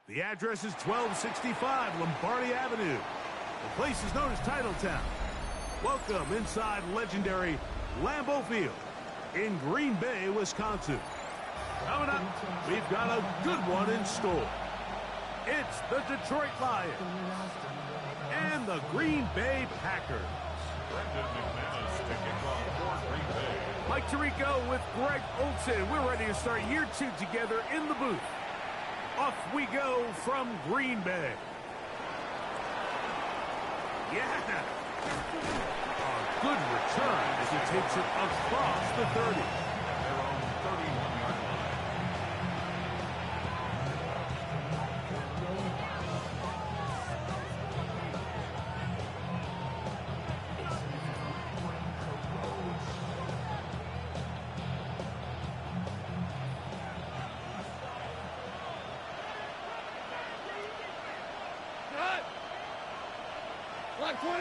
The address is 1265 Lombardi Avenue. The place is known as Titletown. Welcome inside legendary Lambeau Field in Green Bay, Wisconsin. Coming up, we've got a good one in store. It's the Detroit Lions and the Green Bay Packers. Brendan McManus kicking off for Green Bay. Mike Tirico with Greg Olsen. We're ready to start year 2 together in the booth. Off we go from Green Bay. Yeah. A good return as he takes it across the 30. Their own 31-yard line. Block 20!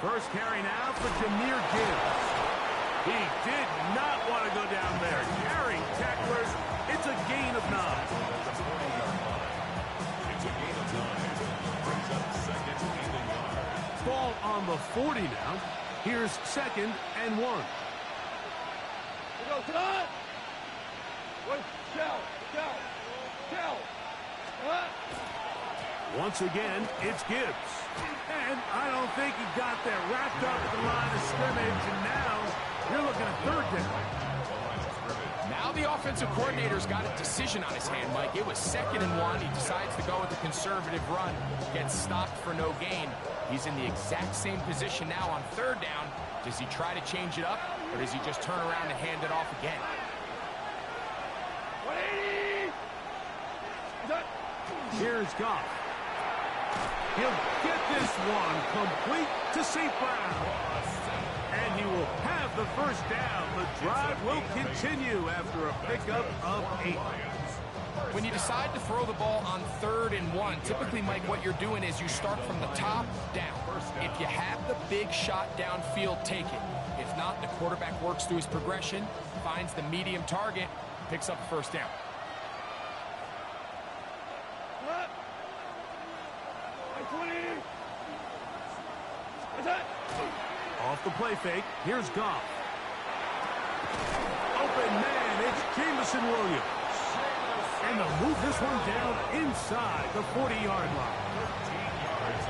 First carry now for Jahmyr Gibbs. He did not want to go down there. Carrying tacklers, it's a gain of 9. It's a gain of 9. Brings up second and a yard. Ball on the 40 now. Here's 2nd and 1. We go, cut! Wait, shell. Once again, it's Gibbs. And I don't think he got there. Wrapped up at the line of scrimmage, and now you're looking at 3rd down. Now the offensive coordinator's got a decision on his hand, Mike. It was 2nd and 1. He decides to go with a conservative run. Gets stopped for no gain. He's in the exact same position now on 3rd down. Does he try to change it up, or does he just turn around and hand it off again? 180! Here's Goff. He'll get this one complete to St. Brown. And he will have the first down. The drive will continue after a pickup of 8. When you decide to throw the ball on 3rd and 1, typically, Mike, what you're doing is you start from the top down. If you have the big shot downfield, take it. If not, the quarterback works through his progression, finds the medium target, picks up the first down. Off the play fake, here's Goff. Open man, it's Jameson Williams. And they'll move this one down inside the 40-yard line.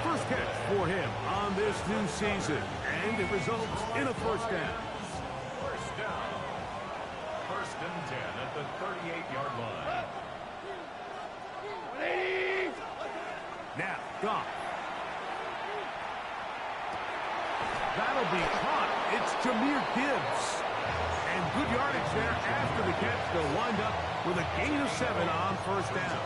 First catch for him on this new season, and it results in a first down. First down. 1st and 10 at the 38-yard line. 180! Now, Goff. That'll be caught. It's Jahmyr Gibbs. And good yardage there after the catch. They'll wind up with a gain of 7 on first down.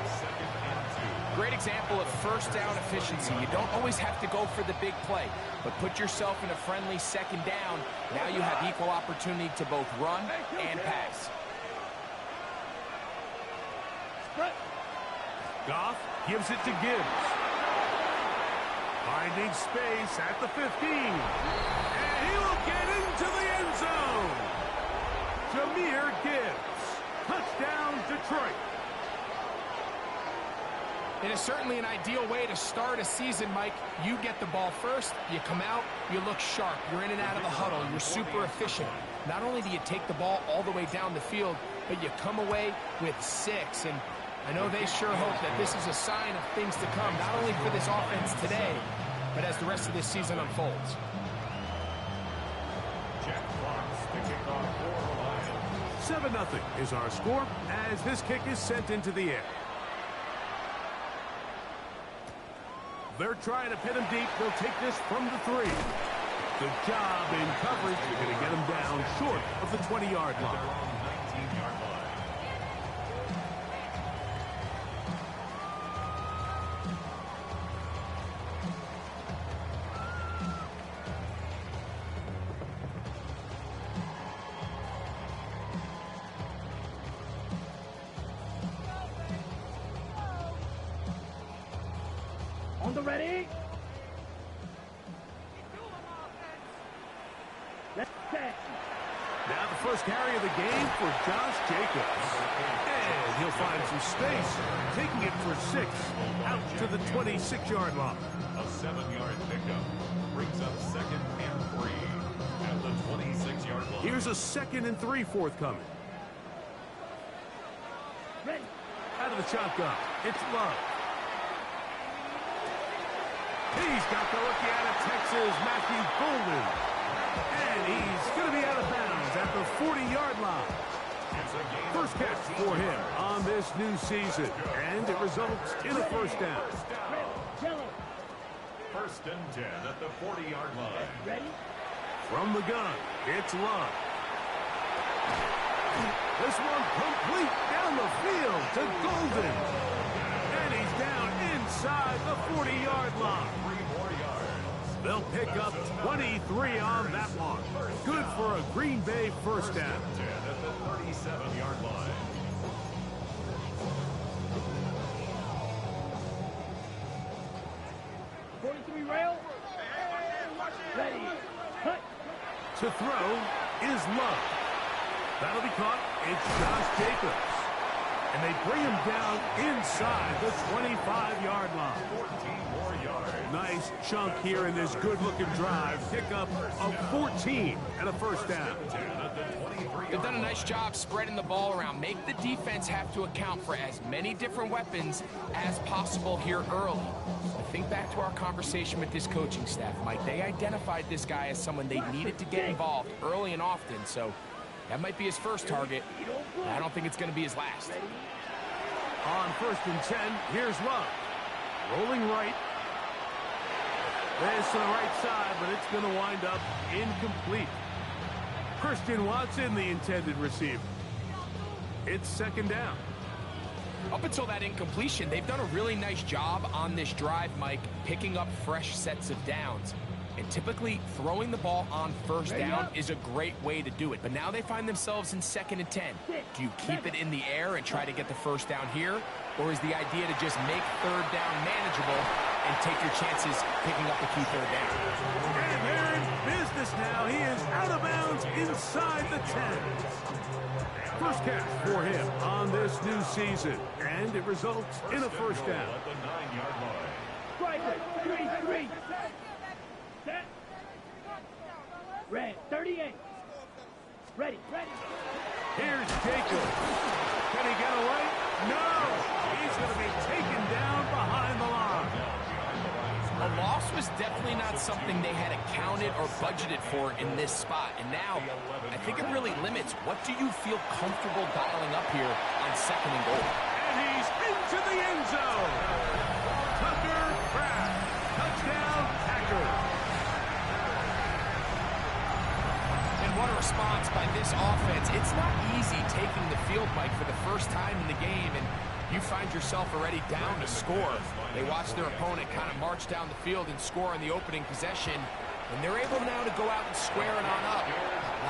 Great example of first down efficiency. You don't always have to go for the big play, but put yourself in a friendly 2nd down. Now you have equal opportunity to both run and pass. Goff gives it to Gibbs. Finding space at the 15. And he will get into the end zone. Jahmyr Gibbs. Touchdown, Detroit. It is certainly an ideal way to start a season, Mike. You get the ball first, you come out, you look sharp, you're in and out of the huddle, you're super efficient. Not only do you take the ball all the way down the field, but you come away with 6. And I know they sure hope that this is a sign of things to come, not only for this offense today, but as the rest of this season unfolds. Jack Fox kicking off for the Lions. 7-0 is our score as this kick is sent into the air. They're trying to pin him deep. They'll take this from the 3. Good job in coverage. You're going to get him down short of the 20-yard line. 19-yard line. On the ready. Now the first carry of the game for Josh Jacobs. And he'll find some space, taking it for 6 out to the 26-yard line. A 7-yard pickup brings up 2nd and 3 at the 26-yard line. Here's a 2nd and 3 forthcoming. Out of the shotgun, it's Love. He's got the rookie out of Texas, Matthew Golden. And he's going to be out of bounds at the 40-yard line. First catch for him on this new season. And it results in a first down. First and 10 at the 40-yard line. From the gun, it's Love. This one complete down the field to Golden. And he's down inside the 40-yard line. 3 more yards. They'll pick up 23 on that one. Good for a Green Bay first down. 10 at the 37-yard line. To throw is Love. That'll be caught. It's Josh Jacobs. And they bring him down inside the 25-yard line. 14 more yards. Nice chunk here in this good-looking drive. Pick up of 14 and a first down. 10 at the 23-yard They've done a nice job spreading the ball around. Make the defense have to account for as many different weapons as possible here early. But think back to our conversation with this coaching staff, Mike. They identified this guy as someone they needed to get involved early and often, so that might be his first target. I don't think it's going to be his last. On first and 10, here's Love. Rolling right. This to the right side, but it's going to wind up incomplete. Christian Watson, the intended receiver. It's second down. Up until that incompletion, they've done a really nice job on this drive, Mike, picking up fresh sets of downs. And typically, throwing the ball on first down is a great way to do it. But now they find themselves in 2nd and 10. Do you keep it in the air and try to get the first down here? Or is the idea to just make third down manageable and take your chances picking up a key third down? And they're in business now. He is out of bounds inside the 10. First catch for him on this new season. And it results in a first down. at the 9-yard line. Three. Set. Red, 38. Ready. Here's Jacobs. Can he get away? No! He's going to be taken down behind the line. A loss was definitely not something they had accounted or budgeted for in this spot. And now, I think it really limits what do you feel comfortable dialing up here on 2nd and goal. And he's into the end zone. Tucker Kraft. Touchdown, Packers. And what a response by this offense. It's not easy taking the field, Mike, for the first time in the game, and you find yourself already down to score. They watch their opponent kind of march down the field and score on the opening possession, and they're able now to go out and square it on up.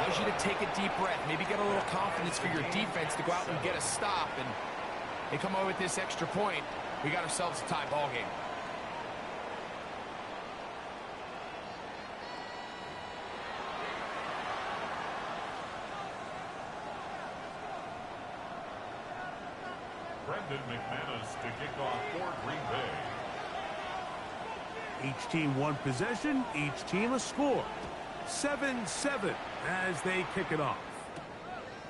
Allows you to take a deep breath, maybe get a little confidence for your defense to go out and get a stop, and they come away with this extra point. We got ourselves a tie ball game. Brendan McManus to kick off for Green Bay. Each team one possession, each team a score. 7-7 as they kick it off.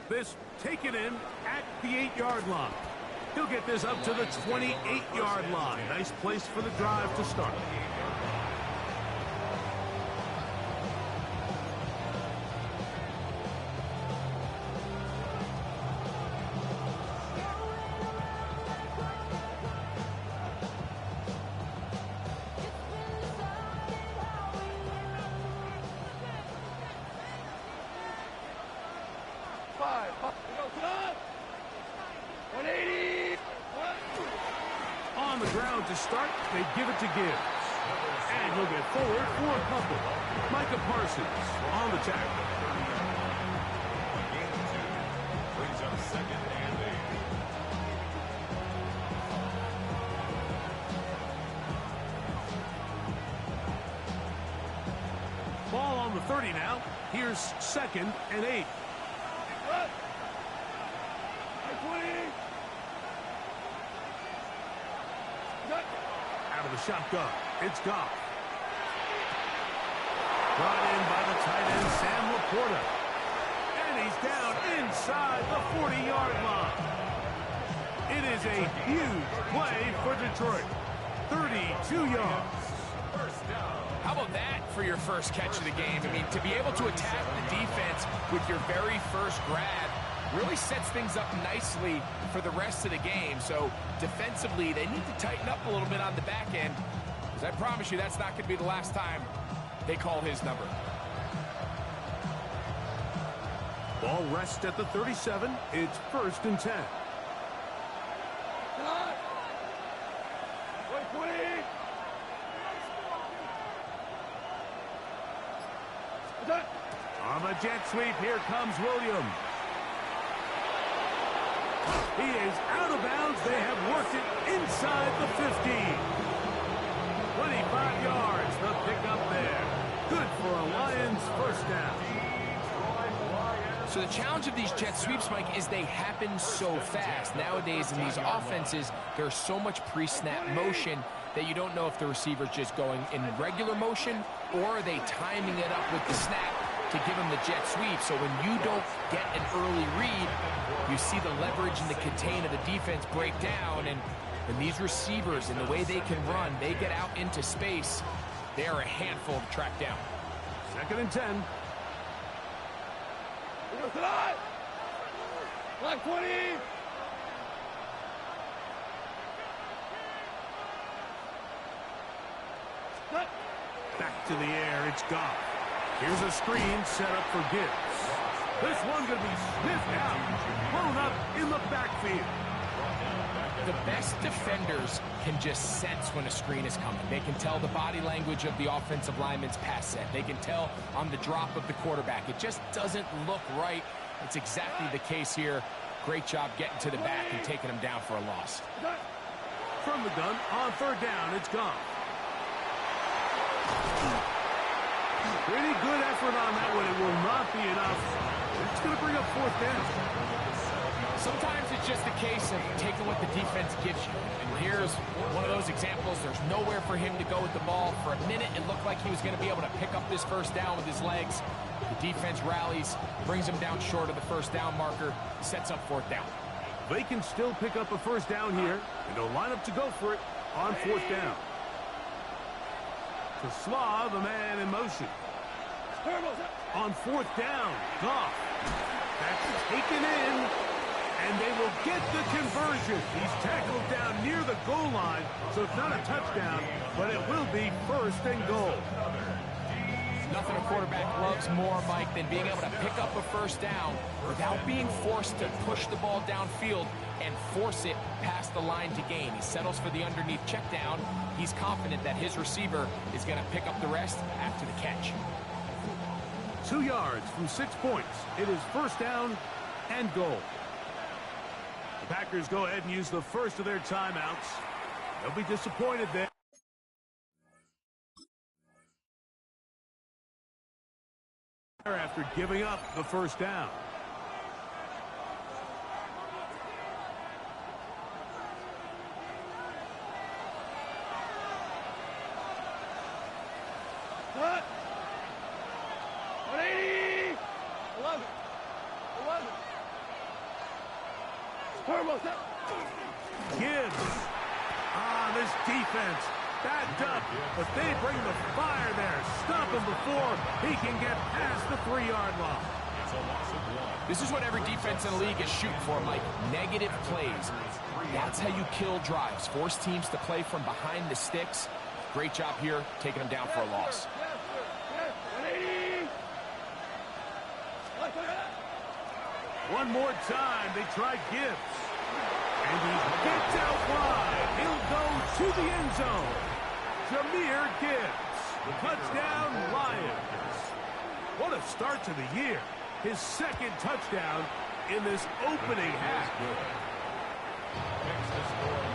This taken in at the 8-yard line. He'll get this up to the 28-yard line. Nice place for the drive to start. On the ground to start, they give it to Gibbs. And he'll get forward for a couple. Micah Parsons on the tackle. Gain of 2 brings up 2nd and 8. Ball on the 30 now. Here's 2nd and 8. Out of the shotgun, it's Goff. Brought in by the tight end, Sam Laporta. And he's down inside the 40-yard line. It is a huge play for Detroit. 32 yards. How about that for your first catch of the game? I mean, to be able to attack the defense with your very first grab really sets things up nicely for the rest of the game. So defensively, they need to tighten up a little bit on the back end, because I promise you that's not going to be the last time they call his number. Ball rests at the 37. It's 1st and 10. On the jet sweep, here comes Williams. He is out of bounds. They have worked it inside the 15. 25 yards, the pickup there. Good for a Lions first down. So the challenge of these jet sweeps, Mike, is they happen so fast. Nowadays in these offenses, there's so much pre-snap motion that you don't know if the receiver's just going in regular motion or are they timing it up with the snap to give him the jet sweep. So when you don't get an early read, you see the leverage and the contain of the defense break down. And these receivers, and the way they can run, they get out into space. They are a handful to track down. 2nd and 10. Black 20. Back to the air, it's Goff. Here's a screen set up for Gibbs. This one going to be sniffed out, thrown up in the backfield. The best defenders can just sense when a screen is coming. They can tell the body language of the offensive lineman's pass set. They can tell on the drop of the quarterback. It just doesn't look right. It's exactly the case here. Great job getting to the back and taking him down for a loss. From the gun, on 3rd down, it's Goff. Pretty good effort on that one. It will not be enough. It's going to bring up 4th down. Sometimes it's just a case of taking what the defense gives you. And here's one of those examples. There's nowhere for him to go with the ball. For a minute, it looked like he was going to be able to pick up this first down with his legs. The defense rallies, brings him down short of the first down marker, sets up 4th down. They can still pick up a first down here, and they'll line up to go for it on 4th down. To Slav, the man in motion. On 4th down, Goff. That's taken in, and they will get the conversion. He's tackled down near the goal line, so it's not a touchdown, but it will be 1st and goal. Nothing a quarterback loves more, Mike, than being able to pick up a first down without being forced to push the ball downfield and force it past the line to gain. He settles for the underneath check down. He's confident that his receiver is going to pick up the rest after the catch. 2 yards from 6 points. It is 1st down and goal. The Packers go ahead and use the first of their timeouts. They'll be disappointed there. After giving up the first down. What? 180. 11. 11. Gibbs. This defense backed up, but they bring the fire there. Stop him before he can get past the 3-yard line. This is what every defense in the league is shooting for, Mike. Negative plays. That's how you kill drives. Force teams to play from behind the sticks. Great job here, taking them down for a loss. One more time, they try Gibbs. And he gets out wide. He'll go to the end zone. Jahmyr Gibbs. Touchdown, Lions. What a start to the year. His 2nd touchdown in this opening half.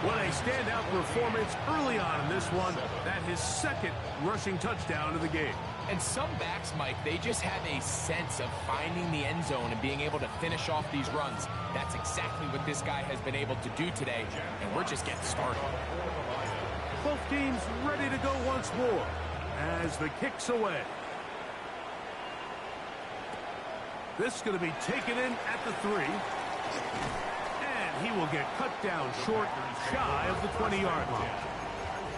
What a standout performance early on in this one. That his 2nd rushing touchdown of the game. And some backs, Mike, they just have a sense of finding the end zone and being able to finish off these runs. That's exactly what this guy has been able to do today, and we're just getting started. Both teams ready to go once more as the kick's away. This is going to be taken in at the 3. And he will get cut down short, shy of the 20-yard line.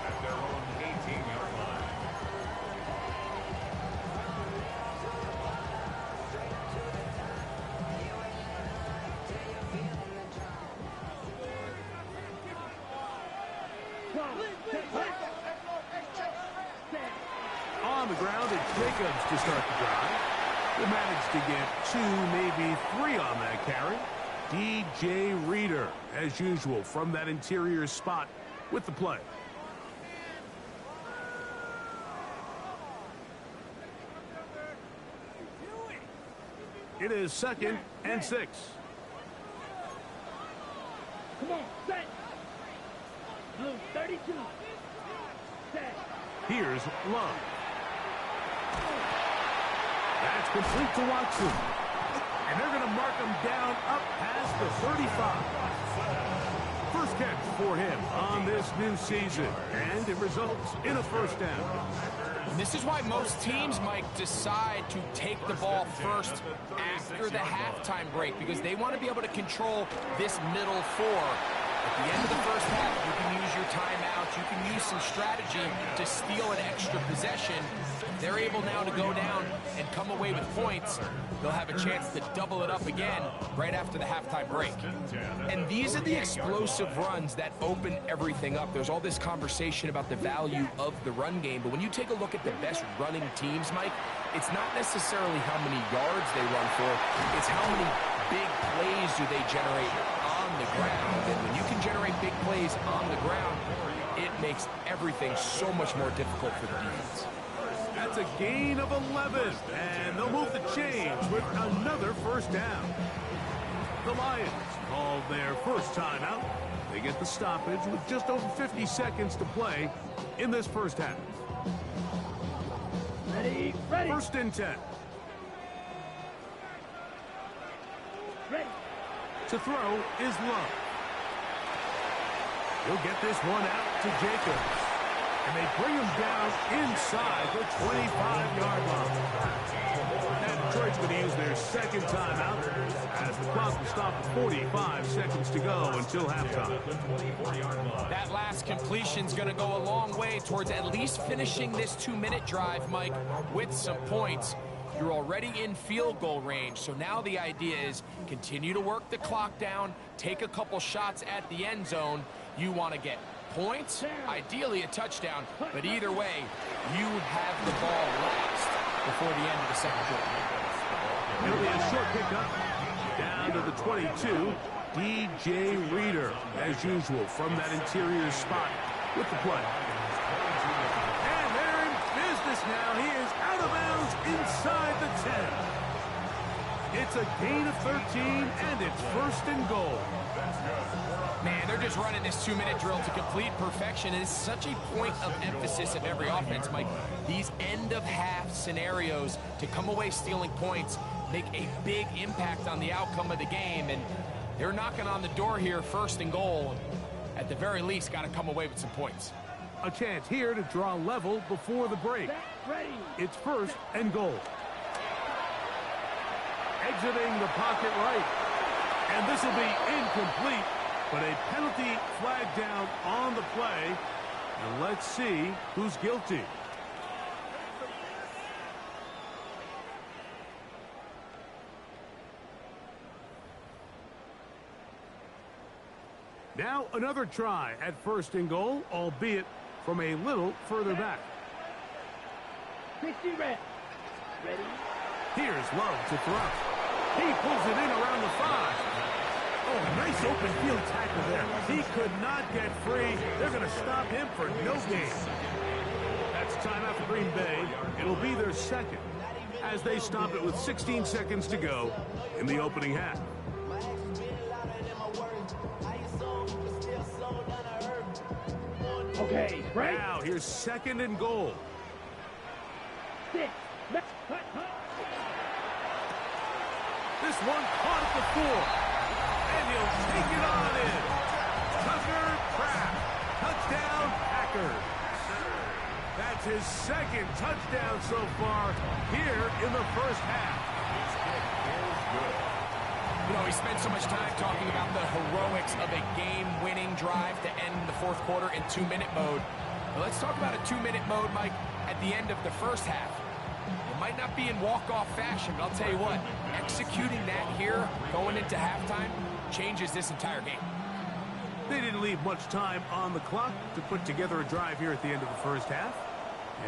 At their own 18-yard line. On the ground, it's Jacobs to start the drive. Will manage to get 2, maybe 3 on that carry. DJ Reader, as usual, from that interior spot with the play. It is 2nd and 6. Come on, set. Blue, 32. Set. Here's Love. That's complete to Watson. And they're going to mark him down up past the 35. First catch for him on this new season. And it results in a first down. And this is why most teams, Mike, decide to take the ball first after the halftime break, because they want to be able to control this middle 4. At the end of the first half, you can use your timeout. You can use some strategy to steal an extra possession. If they're able now to go down and come away with points, they'll have a chance to double it up again right after the halftime break. And these are the explosive runs that open everything up. There's all this conversation about the value of the run game, but when you take a look at the best running teams, Mike, it's not necessarily how many yards they run for, it's how many big plays do they generate on the ground. And when you can generate big plays on the ground, it makes everything so much more difficult for the defense. That's a gain of 11, and they'll move the chains with another first down. The Lions call their first timeout. They get the stoppage with just over 50 seconds to play in this first half. Ready, ready. 1st and 10. Ready. To throw is Love. He'll get this one out to Jacobs. And they bring him down inside the 25-yard line. Now Detroit's going to use their second timeout as the clock will stop at 45 seconds to go until halftime. That last completion's going to go a long way towards at least finishing this 2-minute drive, Mike, with some points. You're already in field goal range, so now the idea is continue to work the clock down, take a couple shots at the end zone. You want to get points, ideally a touchdown, but either way, you have the ball last before the end of the second quarter. It'll be a short pickup down to the 22. DJ Reader, as usual, from that interior spot with the play. And they're in business now. He is out of bounds inside the 10. It's a gain of 13, and it's 1st and goal. Man, they're just running this 2-minute drill to complete perfection. It's such a point of emphasis of every offense, Mike. These end-of-half scenarios to come away stealing points make a big impact on the outcome of the game, and they're knocking on the door here, 1st and goal. At the very least, got to come away with some points. A chance here to draw level before the break. Ready. It's 1st and goal. Exiting the pocket right. And this will be incomplete, but a penalty flag down on the play. And let's see who's guilty. Now another try at 1st and goal, albeit from a little further back. 60 reps. Ready. Here's Love to throw. He pulls it in around the 5. Oh, a nice open field tackle there. He could not get free. They're going to stop him for no gain. That's timeout for Green Bay. It'll be their second as they stop it with 16 seconds to go in the opening half. Okay, break. Now here's 2nd and goal. 6. This one caught at the 4. And he'll take it on in. Tucker Kraft. Touchdown, Packers. That's his second touchdown so far here in the first half. His kick is good. You know, he spent so much time talking about the heroics of a game-winning drive to end the fourth quarter in 2-minute mode. Well, let's talk about a 2-minute mode, Mike, at the end of the first half. It might not be in walk-off fashion, but I'll tell you what, executing that here, going into halftime, changes this entire game. They didn't leave much time on the clock to put together a drive here at the end of the first half.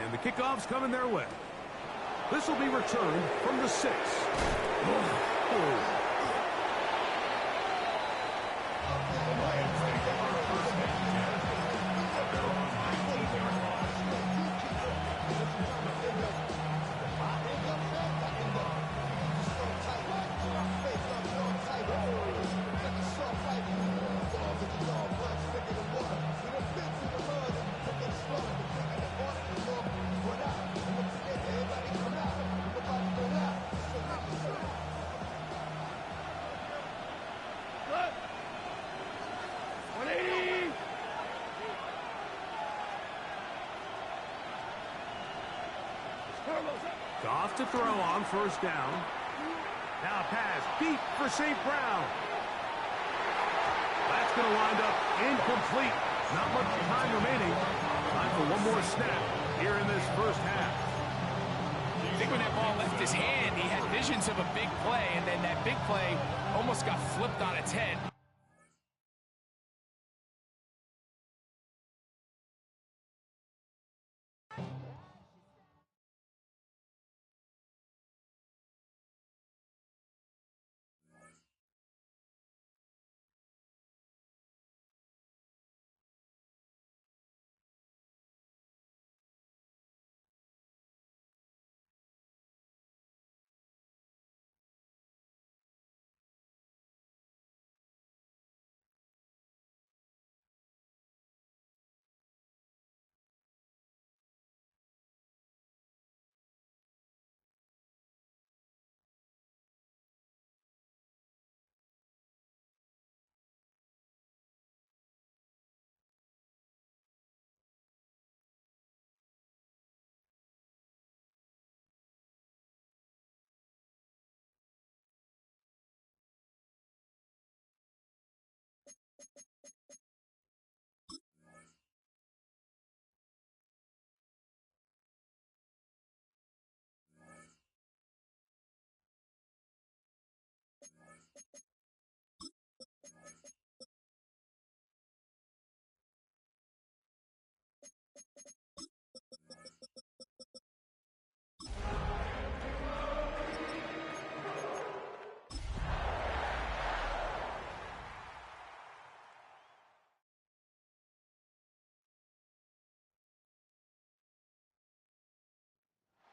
And the kickoff's coming their way. This will be returned from the 6. Goff to throw on first down. Now a pass deep for St. Brown. That's going to wind up incomplete. Not much time remaining. Time for one more snap here in this first half. I think when that ball left his hand, he had visions of a big play, and then that big play almost got flipped on its head.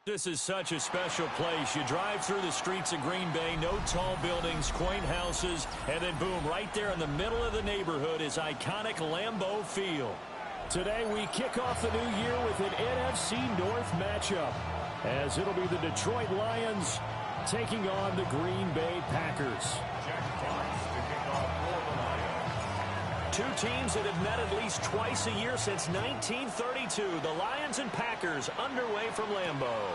This is such a special place. You drive through the streets of Green Bay, no tall buildings, quaint houses, and then boom, right there in the middle of the neighborhood is iconic Lambeau Field. Today we kick off the new year with an NFC North matchup, as it'll be the Detroit Lions taking on the Green Bay Packers. Jack Fox to kick off for the Lions. Two teams that have met at least twice a year since 1932. The Lions and Packers underway from Lambeau.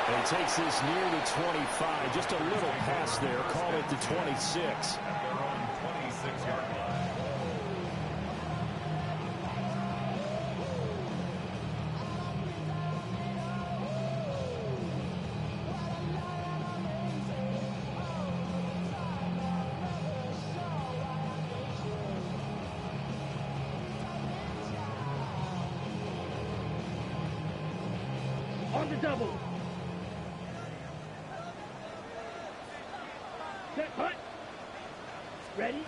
And he takes this near the 25. Just a little pass there. Call it the 26. At their own 26-yard line. On the double. Set, punt. Ready?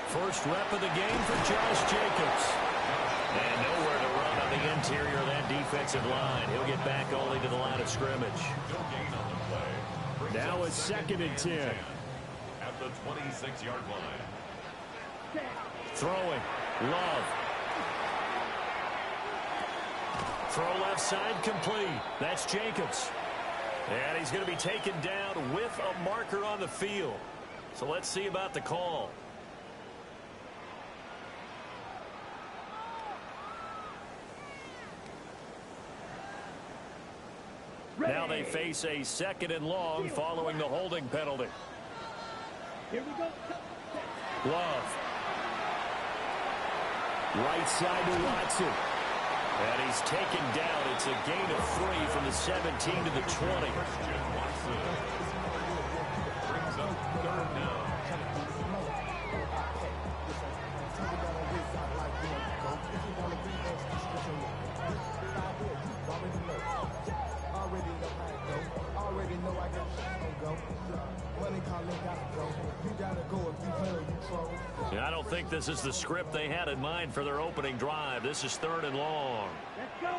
First rep of the game for Josh Jacobs. And nowhere to run on the interior of that defensive line. He'll get back only to the line of scrimmage. No gain on the play. Brings Now up it's second and 10. At the 26-yard line. Set. Throwing. Love. Throw left side complete. That's Jacobs. And he's going to be taken down with a marker on the field. So let's see about the call. Now they face a 2nd and long following the holding penalty. Here we go. Love. Right side to Watson. And he's taken down. It's a gain of 3 from the 17 to the 20. Christian Watson brings up 3rd down. I don't think this is the script they had in mind for their opening drive. This is 3rd and long. Let's go.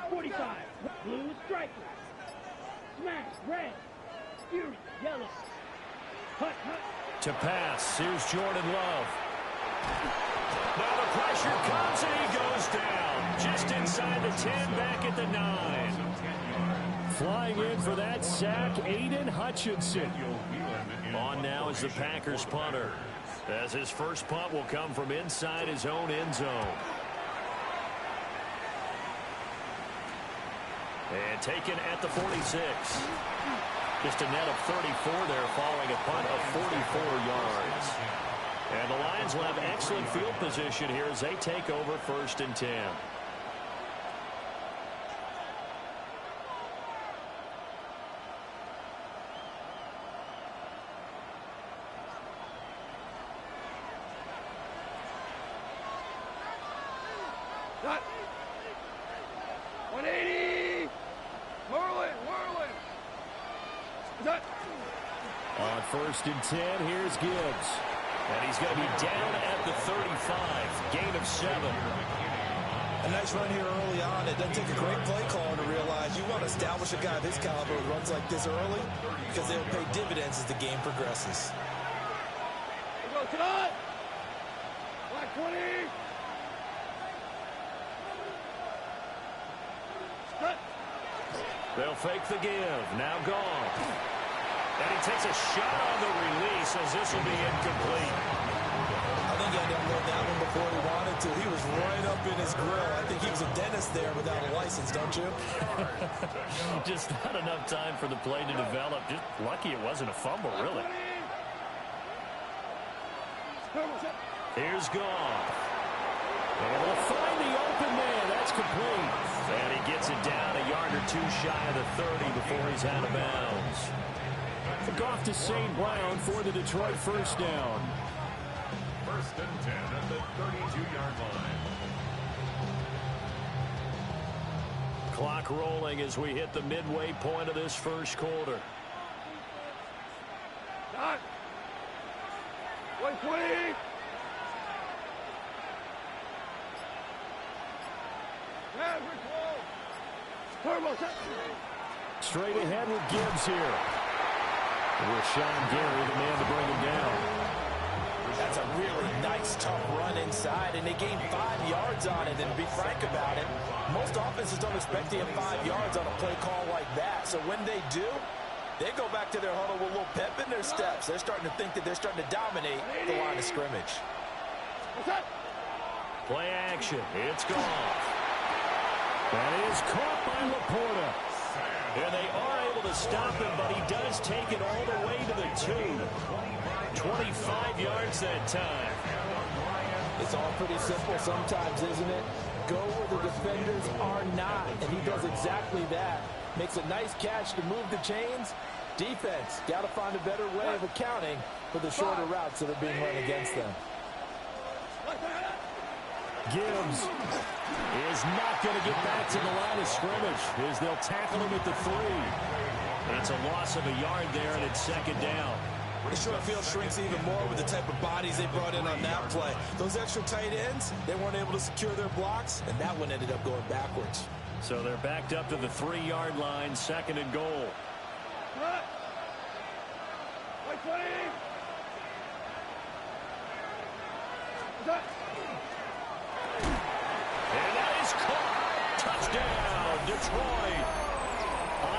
45. Blue striker. Smash. Red. Fury. Yellow. Hut. To pass. Here's Jordan Love. Now the pressure comes and he goes down. Just inside the 10, back at the 9. Flying in for that sack, Aiden Hutchinson. On now is the Packers punter, as his first punt will come from inside his own end zone. And taken at the 46. Just a net of 34 there following a punt of 44 yards. And the Lions will have excellent field position here as they take over 1st and 10. Cut. 180. Whirling. Cut. On 1st and 10, here's Gibbs. And he's going to be down at the 35. Gain of 7. A nice run here early on. It doesn't take a great play caller to realize you want to establish a guy of his caliber who runs like this early because they'll pay dividends as the game progresses. Go, cut. Black 20. Cut. They'll fake the give. Now gone. And he takes a shot on the release as this will be incomplete. I think he had to unload that one before he wanted to. He was right up in his grill. I think he was a dentist there without a license, don't you? Just not enough time for the play to develop. Just lucky it wasn't a fumble, really. Here's Goff. Able to find the open man. That's complete. And he gets it down a yard or 2 shy of the 30 before he's out of bounds. Goff to St. Brown for the Detroit first down. 1st and 10 at the 32-yard line. Clock rolling as we hit the midway point of this first quarter. Cut. 120. Turbo. Straight ahead with Gibbs here. Rashawn Gary, the man to bring him down. That's a really nice, tough run inside, and they gained 5 yards on it. And to be frank about it, most offenses don't expect to get 5 yards on a play call like that. So when they do, they go back to their huddle with a little pep in their steps. They're starting to think that they're starting to dominate the line of scrimmage. Play action. It's gone. That is caught by Laporta. And they are able to stop him, but he does take it all the way to the 2. 25 yards that time. It's all pretty simple sometimes, isn't it? Go where the defenders are not, and he does exactly that. Makes a nice catch to move the chains. Defense, got to find a better way of accounting for the shorter routes that are being run against them. Gibbs is not going to get back to the line of scrimmage as they'll tackle him at the 3. It's a loss of a yard there, and it's 2nd down. The short field shrinks even more with the type of bodies they brought in on that play. Those extra tight ends, they weren't able to secure their blocks, and that one ended up going backwards. So they're backed up to the 3-yard line, 2nd and goal. Cut. 120. Cut. And that is caught. Detroit.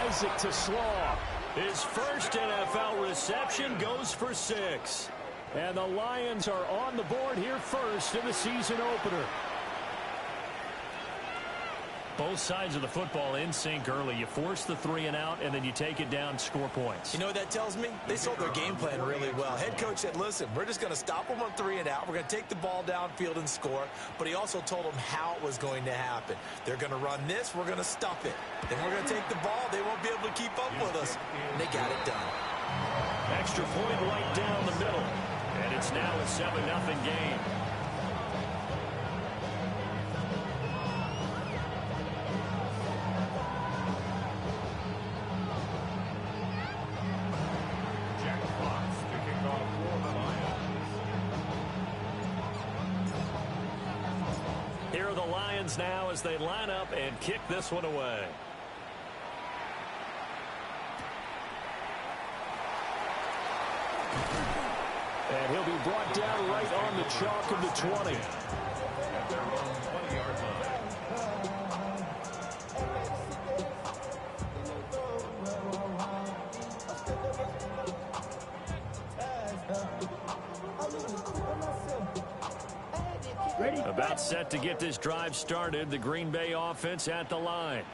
Isaac to Slaw. His first NFL reception goes for 6. And the Lions are on the board here first in the season opener. Both sides of the football in sync early. You force the 3 and out, and then you take it down, score points. You know what that tells me? They sold their game plan really well. Head coach said, listen, we're just going to stop them on 3 and out. We're going to take the ball downfield and score. But he also told them how it was going to happen. They're going to run this. We're going to stuff it. Then we're going to take the ball. They won't be able to keep up with us. And they got it done. Extra point right down the middle. And it's now a 7-0 game. Here are the Lions now as they line up and kick this one away. And he'll be brought down right on the chalk of the 20. Ready? About set to get this drive started. The Green Bay offense at the line.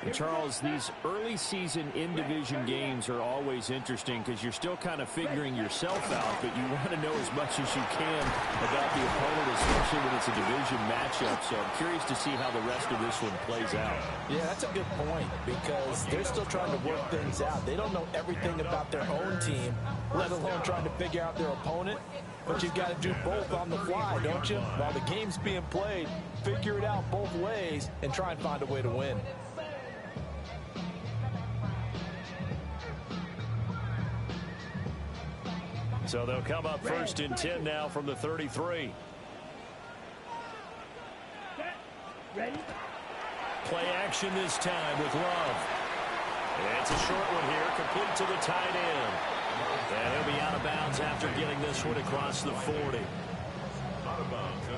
And Charles, these early season in-division games are always interesting because you're still kind of figuring yourself out, but you want to know as much as you can about the opponent, especially when it's a division matchup. So I'm curious to see how the rest of this one plays out. Yeah, that's a good point because they're still trying to work things out. They don't know everything about their own team, let alone trying to figure out their opponent. But you've got to do both on the fly, don't you? While the game's being played, figure it out both ways and try and find a way to win. So they'll come up first and 10 now from the 33. Ready? Play action this time with Love. And it's a short one here, complete to the tight end. And he'll be out of bounds after getting this one across the 40.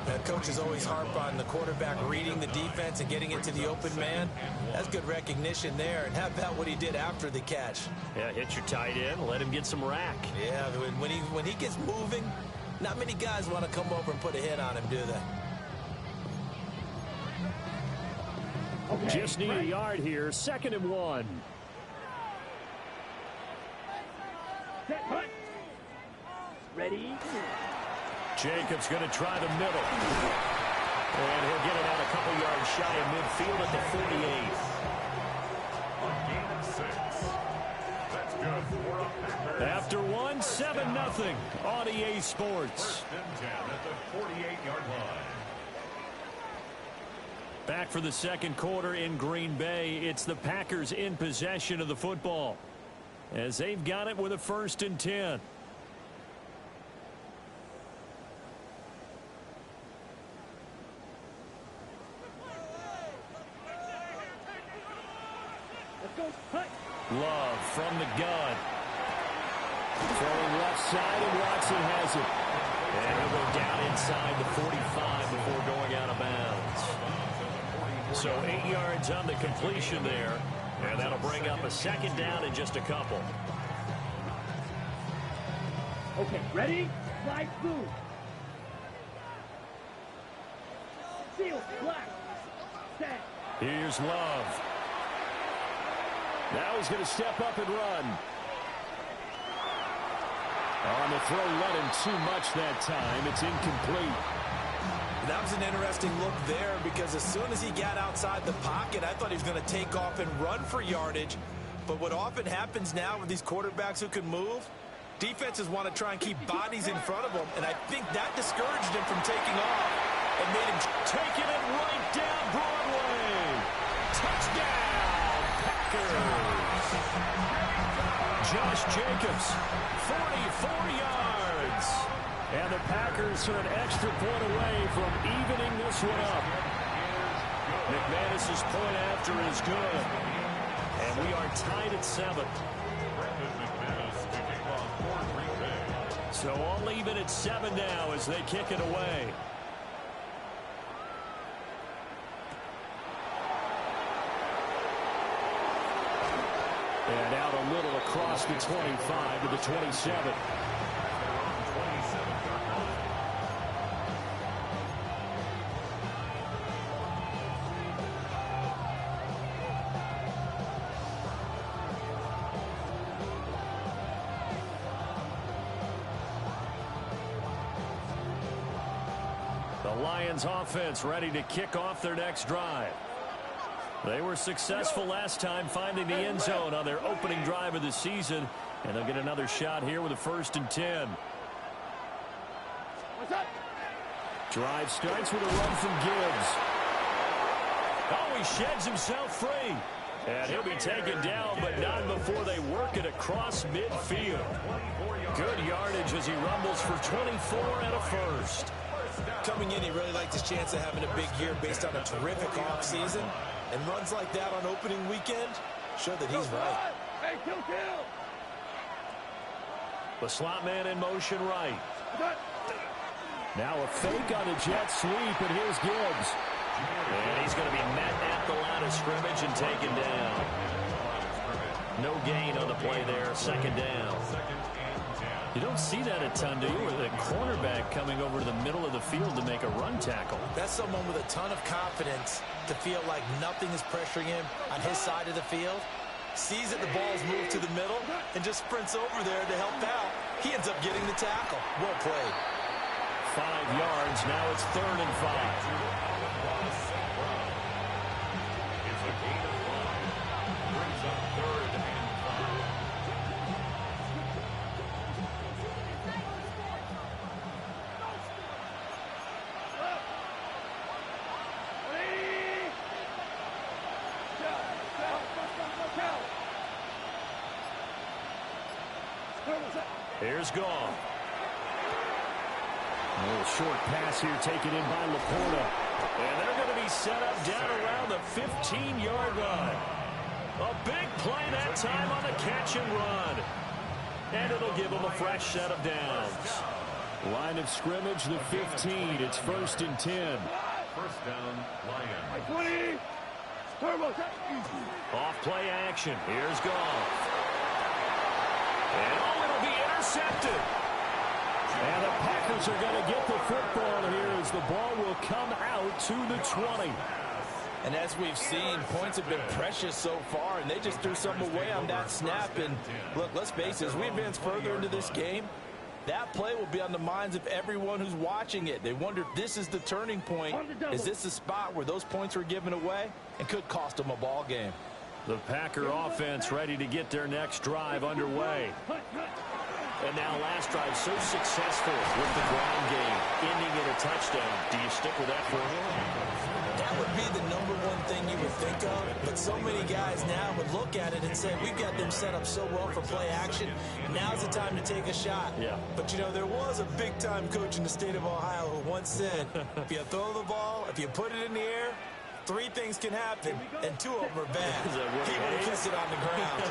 That coach is always harp on the quarterback reading the defense and getting it to the open man. That's good recognition there. And how about what he did after the catch? Yeah, hit your tight end, let him get some rack. Yeah, when he gets moving, not many guys want to come over and put a hit on him, do they? Okay. Just need a yard here, 2nd and 1. Set, hut. Ready? Jacobs going to try the middle. And he'll get it out a couple yards shy of midfield at the 48. A gain of 6. That's good for a Packers. After 1, 7-0 on EA Sports. 1st and 10 at the 48-yard line. Back for the second quarter in Green Bay. It's the Packers in possession of the football as they've got it with a 1st and 10. Let's go. Hut. Love from the gun. Throwing left side, and Watson has it. And he'll go down inside the 45 before going out of bounds. So 8 yards on the completion there. And that'll bring up a 2nd down in just a couple. Okay, ready? Slide through. Seal, black. Set. Here's Love. Now he's going to step up and run. On the throw, let him too much that time. It's incomplete. That was an interesting look there because as soon as he got outside the pocket, I thought he was going to take off and run for yardage. But what often happens now with these quarterbacks who can move, defenses want to try and keep bodies in front of them, and I think that discouraged him from taking off and made him taking it right down Broadway. Touchdown, Packers. Josh Jacobs, 44 yards. And the Packers are an extra point away from evening this one up. McManus's point after is good. And we are tied at 7. So all even at 7 now as they kick it away. And out a little across the 25 to the 27. The Lions offense ready to kick off their next drive. They were successful last time finding the end zone on their opening drive of the season, and they'll get another shot here with a 1st and 10. Drive starts with a run from Gibbs. Oh, he sheds himself free. And he'll be taken down, but not before they work it across midfield. Good yardage as he rumbles for 24 and a 1st. Coming in, he really liked his chance of having a big year based on a terrific offseason. And runs like that on opening weekend show that he's right. Hey, kill. The slot man in motion right. Now a fake on a jet sweep, and here's Gibbs. And he's going to be met at the line of scrimmage and taken down. No gain on the play there, 2nd down. You don't see that a ton, do you? With a cornerback coming over to the middle of the field to make a run tackle. That's someone with a ton of confidence to feel like nothing is pressuring him on his side of the field. Sees that the ball's moved to the middle and just sprints over there to help out. He ends up getting the tackle. Well played. 5 yards. Now it's 3rd and 5. It's a gain of 5. Brings up 3rd and 5. Here's Goff. A little short pass here taken in by Laporta. And they're going to be set up down around the 15-yard line. A big play that time on the catch and run. And it'll give them a fresh set of downs. Line of scrimmage, the 15. It's 1st and 10. 1st down, Lions. 20. Turbo. Off play action. Here's Goff. And oh, it'll be intercepted. And the Packers are going to get the football here as the ball will come out to the 20. And as we've seen, points have been precious so far, and they just threw some away on that snap. And look, let's face it, as we advance further into this game, that play will be on the minds of everyone who's watching it. They wonder if this is the turning point. Is this the spot where those points were given away and could cost them a ball game? The Packer offense ready to get their next drive underway. And now last drive so successful with the ground game, ending in a touchdown. Do you stick with that for him? That would be the #1 thing you would think of, but so many guys now would look at it and say, we've got them set up so well for play action. Now's the time to take a shot. Yeah. But, you know, there was a big-time coach in the state of Ohio who once said, if you throw the ball, if you put it in the air, 3 things can happen, and 2 of them are bad. He would kiss it on the ground.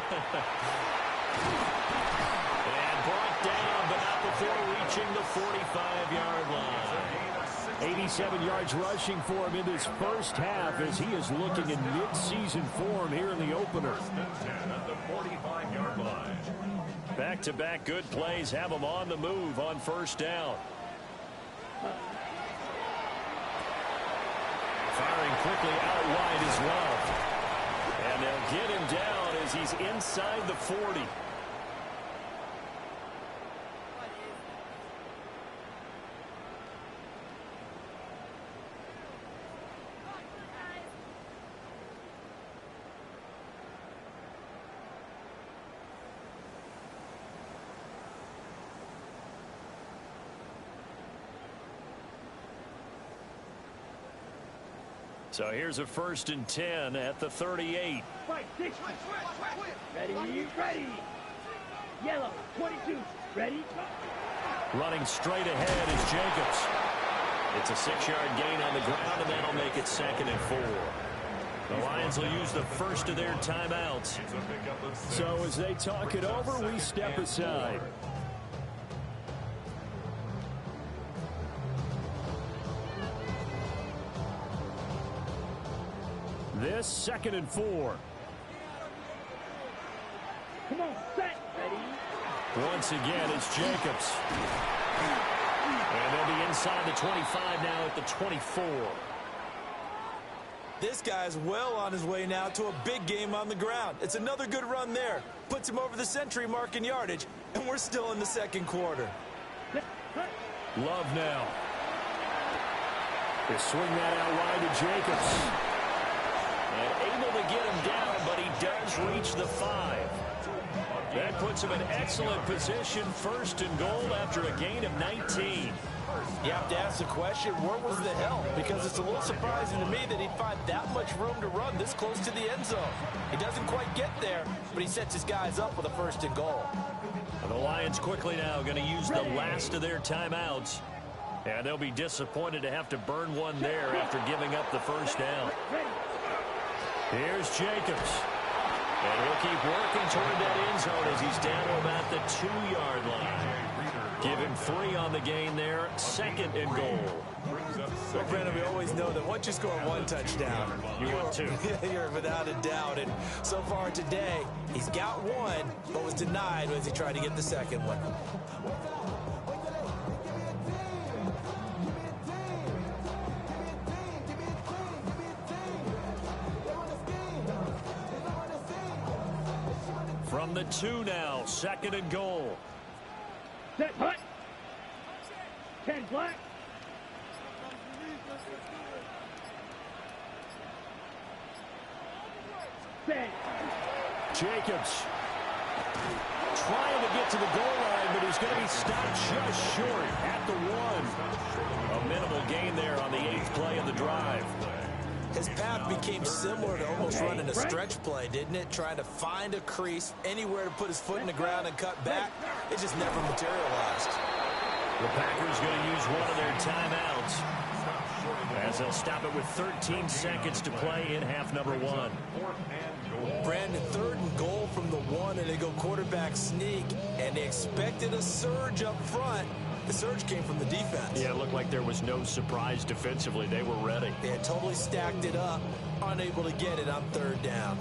And brought down, but not before reaching the 45-yard line. 87 yards rushing for him in this first half as he is looking in mid-season form here in the opener. 1st and 10 at the 45-yard line. Back-to-back good plays have him on the move on 1st down. Firing quickly out wide as well. And they'll get him down as he's inside the 40. So here's a 1st and 10 at the 38. Fight, 6. Ready. Yellow, 22. Ready. Running straight ahead is Jacobs. It's a 6-yard gain on the ground, and that'll make it 2nd and 4. The Lions will use the first of their timeouts. So as they talk it over, we step aside. This 2nd and 4. Come on, set. Ready? Once again, it's Jacobs. And they'll be inside the 25 now at the 24. This guy's well on his way now to a big game on the ground. It's another good run there. Puts him over the century mark in yardage, and we're still in the second quarter. Love now. They swing that out wide to Jacobs. And able to get him down, but he does reach the 5. That puts him in excellent position, first and goal after a gain of 19. You have to ask the question, where was the help? Because it's a little surprising to me that he'd find that much room to run this close to the end zone. He doesn't quite get there, but he sets his guys up with a first and goal. The Lions quickly now going to use the last of their timeouts. And they'll be disappointed to have to burn one there after giving up the first down. Here's Jacobs. And he'll keep working toward that end zone as he's down to about the 2-yard line. Give him 3 on the gain there, second and goal. Well, Brandon, we always know that once you score one touchdown, you're 2. You're without a doubt. And so far today, he's got one, but was denied as he tried to get the second one. From the 2 now, second and goal. Set, hut. 10 black. Set. Jacobs trying to get to the goal line, but he's going to be stopped just short at the 1. A minimal gain there on the 8th play of the drive. His path became similar to almost running a stretch play, didn't it? Trying to find a crease, anywhere to put his foot in the ground and cut back. It just never materialized. The Packers going to use one of their timeouts as they'll stop it with 13 seconds to play in half number 1. Brandon, third and goal from the 1, and they go quarterback sneak, and they expected a surge up front. The surge came from the defense. Yeah, it looked like there was no surprise defensively. They were ready. They had totally stacked it up, unable to get it on third down.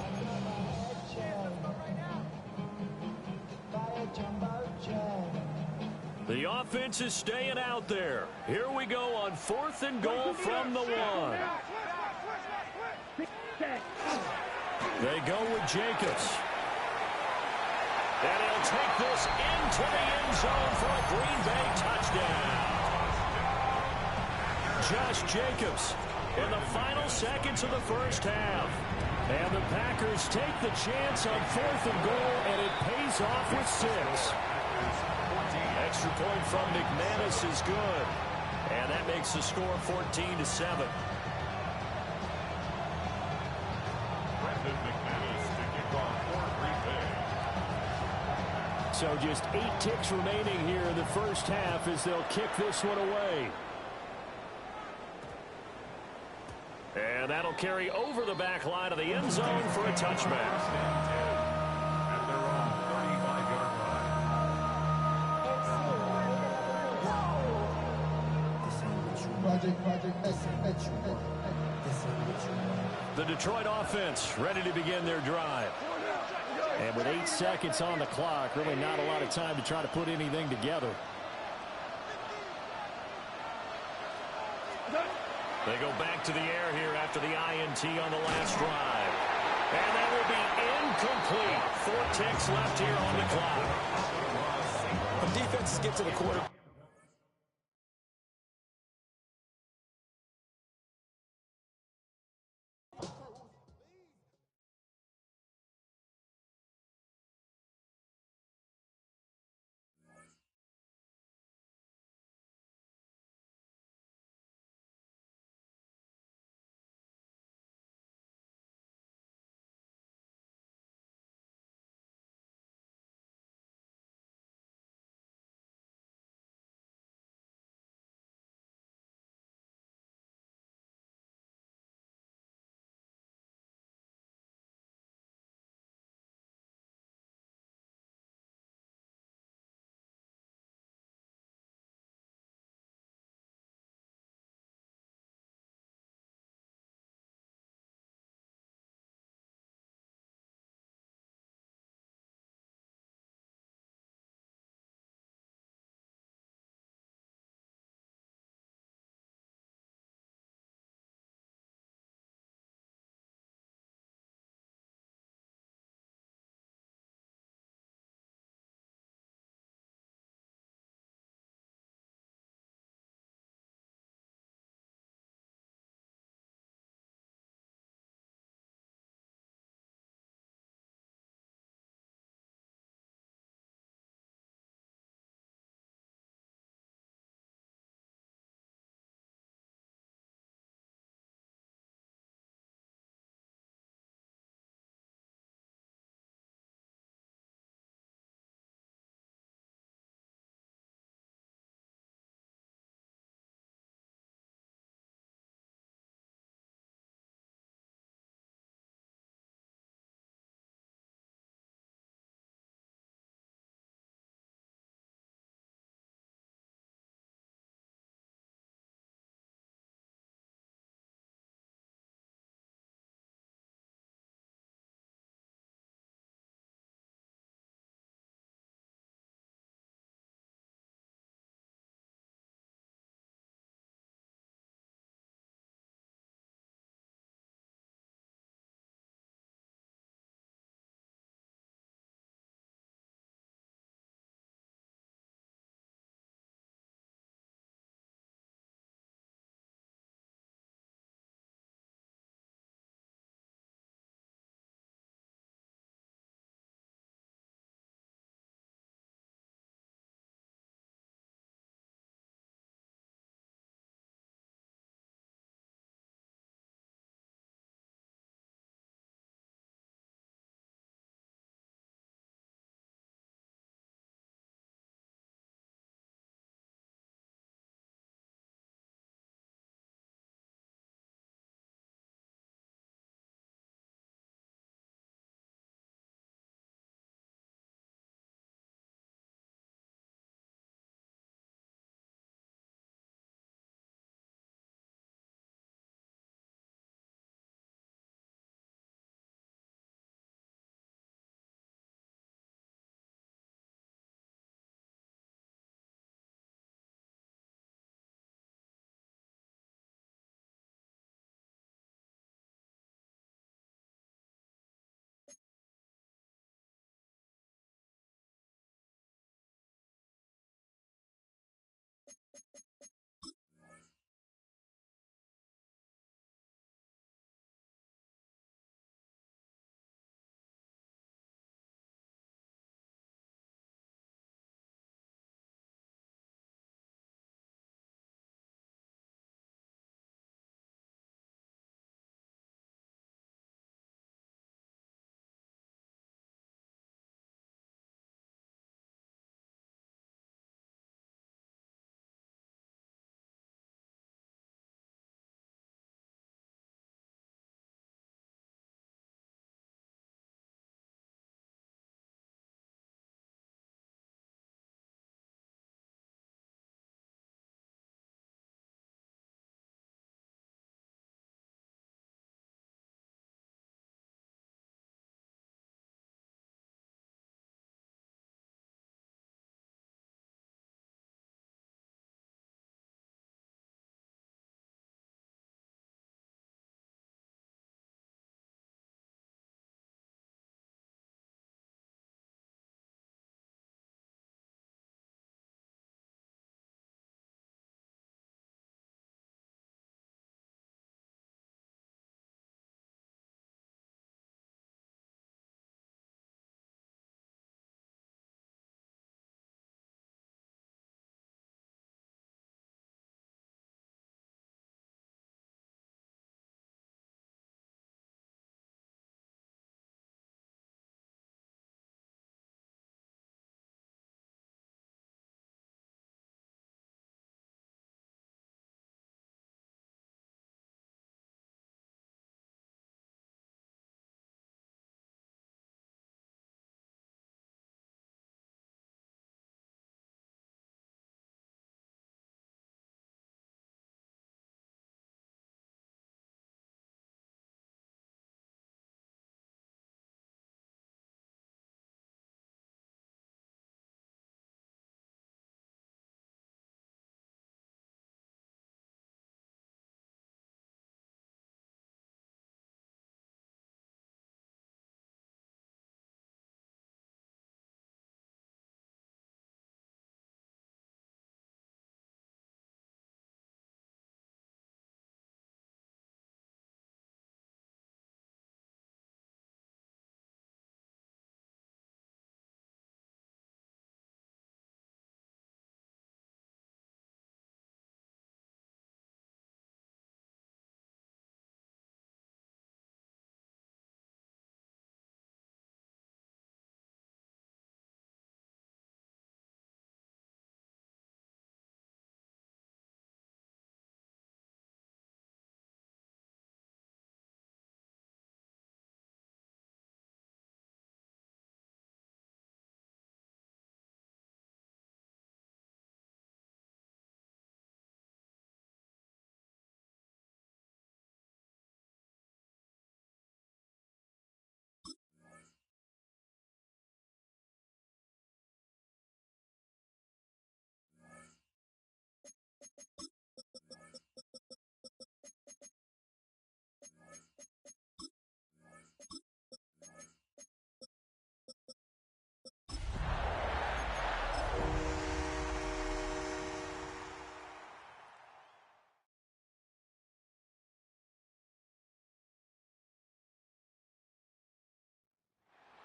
The offense is staying out there. Here we go on 4th and goal from the 1. They go with Jacobs. And he'll take this into the end zone for a Green Bay touchdown. Josh Jacobs in the final seconds of the first half. And the Packers take the chance on 4th and goal, and it pays off with 6. Extra point from McManus is good. And that makes the score 14-7. So just 8 ticks remaining here in the first half as they'll kick this one away. And that'll carry over the back line of the end zone for a touchback. At their own 35-yard line. The Detroit offense ready to begin their drive. And with 8 seconds on the clock, really not a lot of time to try to put anything together. They go back to the air here after the INT on the last drive. And that will be incomplete. 4 ticks left here on the clock. When defenses get to the quarter.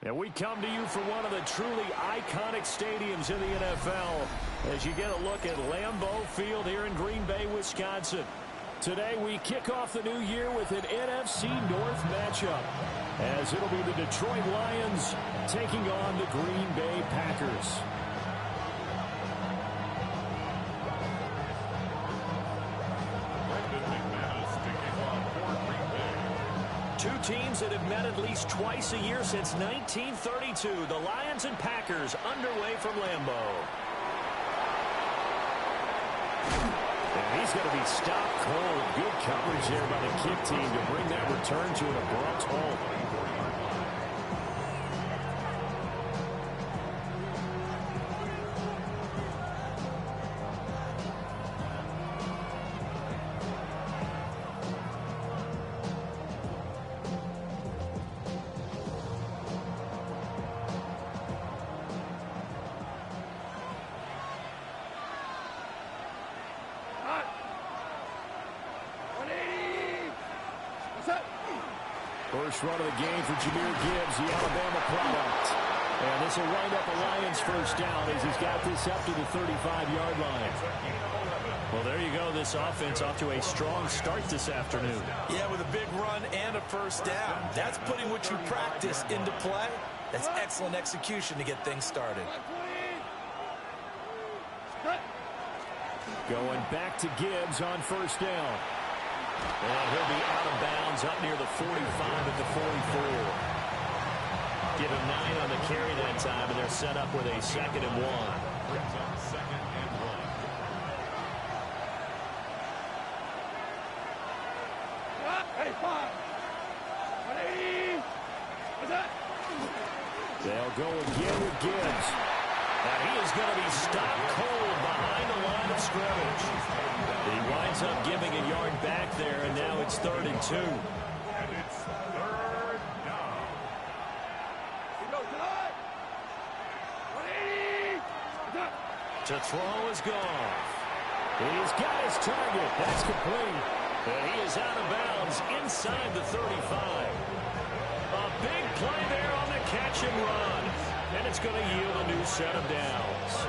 And we come to you from one of the truly iconic stadiums in the NFL as you get a look at Lambeau Field here in Green Bay, Wisconsin. Today we kick off the new year with an NFC North matchup as it'll be the Detroit Lions taking on the Green Bay Packers. Two teams that have met at least twice a year since 1932. The Lions and Packers underway from Lambeau. And he's going to be stopped cold. Good coverage there by the kick team to bring that return to an abrupt halt. First run of the game for Jahmyr Gibbs, the Alabama product. And this will wind up a Lions first down as he's got this up to the 35-yard line. Well, there you go. This offense off to a strong start this afternoon. Yeah, with a big run and a first down. That's putting what you practice into play. That's excellent execution to get things started. Going back to Gibbs on first down. And he'll be out of bounds up near the 45 at the 44. Give him 9 on the carry that time, and they're set up with a 2nd and 1. They'll go again with Gibbs. Now he is going to be stopped cold behind the line of scrimmage. He winds up giving a yard back there, and now it's 3rd and 2. And it's 3rd down. To throw is gone. He's got his target. That's complete. And he is out of bounds inside the 35. A big play there on the catch and run. And it's going to yield a new set of downs.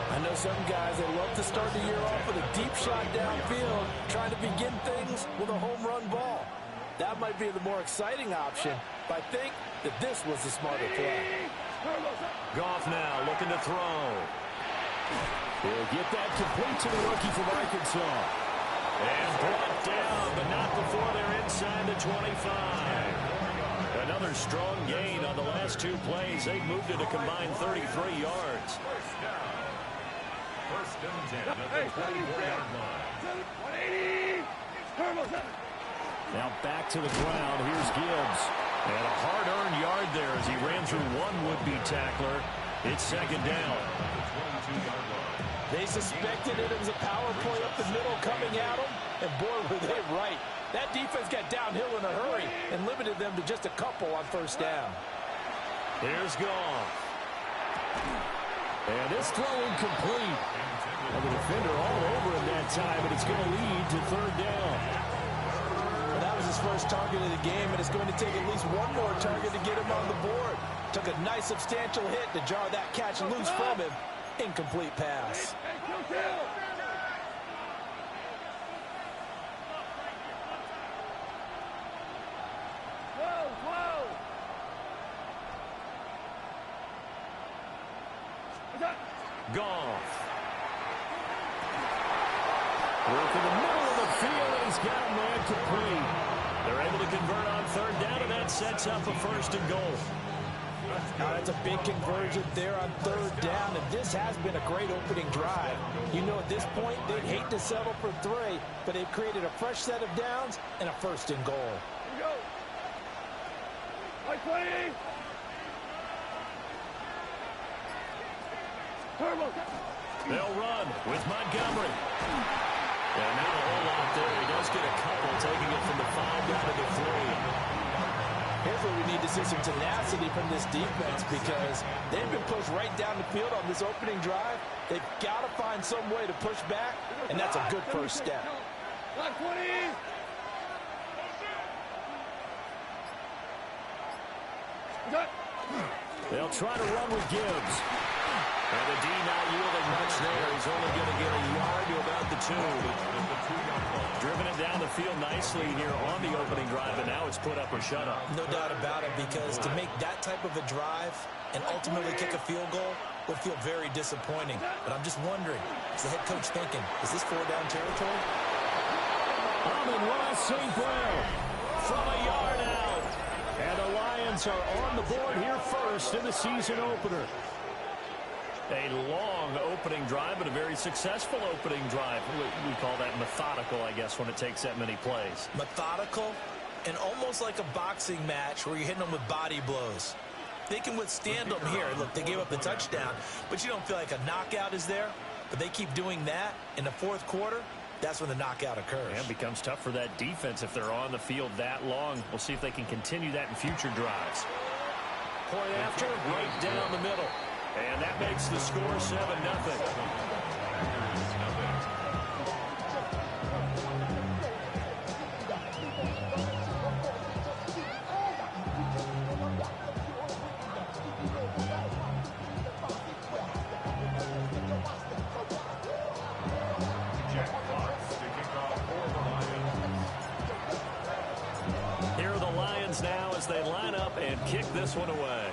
I know some guys, they love to start the year off with a deep shot downfield, trying to begin things with a home run ball. That might be the more exciting option, but I think that this was the smarter play. Goff now looking to throw. He'll get that complete to the rookie from Arkansas. And brought down, but not before they're inside the 25. Another strong gain on the last 2 plays. They've moved it a combined 33 yards. First and 10 at the 24-yard line. Now back to the ground. Here's Gibbs. And a hard-earned yard there as he ran through one would-be tackler. It's 2nd down. They suspected it was a power play up the middle coming at them, and boy, were they right. That defense got downhill in a hurry and limited them to just a couple on first down. Here's Goff. And this throw incomplete. And the defender all over him that time, but it's going to lead to 3rd down. Well, that was his first target of the game, and it's going to take at least one more target to get him on the board. Took a nice substantial hit to jar that catch loose from him. Incomplete pass. Goff. Work in the middle of the field, and he's got a man complete. They're able to convert on 3rd down, and that sets up a 1st and goal. Now that's a big conversion there on 3rd down, and this has been a great opening drive. You know, at this point, they'd hate to settle for 3, but they've created a fresh set of downs and a 1st and goal. Here we go. Like 20. Turbo. They'll run with Montgomery. And not a whole lot there. He does get a couple, taking it from the 5 down to the 3. Here's where we need to see some tenacity from this defense because they've been pushed right down the field on this opening drive. They've got to find some way to push back, and that's a good first step. Like 20. They'll try to run with Gibbs. And the D not yielding much there. He's only going to get a yard to about the 2. Driven it down the field nicely here on the opening drive, and now it's put up or shut up. No doubt about it, because to make that type of a drive and ultimately kick a field goal would feel very disappointing. But I'm just wondering, is the head coach thinking, is this 4-down territory? Amon-Ra St. Brown from a yard out. And the Lions are on the board here first in the season opener. A long opening drive, but a very successful opening drive. We call that methodical, I guess, when it takes that many plays. Methodical and almost like a boxing match where you're hitting them with body blows. They can withstand them here. Look, they gave up the touchdown, but you don't feel like a knockout is there. But they keep doing that in the fourth quarter. That's when the knockout occurs. And it becomes tough for that defense if they're on the field that long. We'll see if they can continue that in future drives. Point after, right down the middle. And that makes the score 7-0. Here are the Lions now as they line up and kick this one away.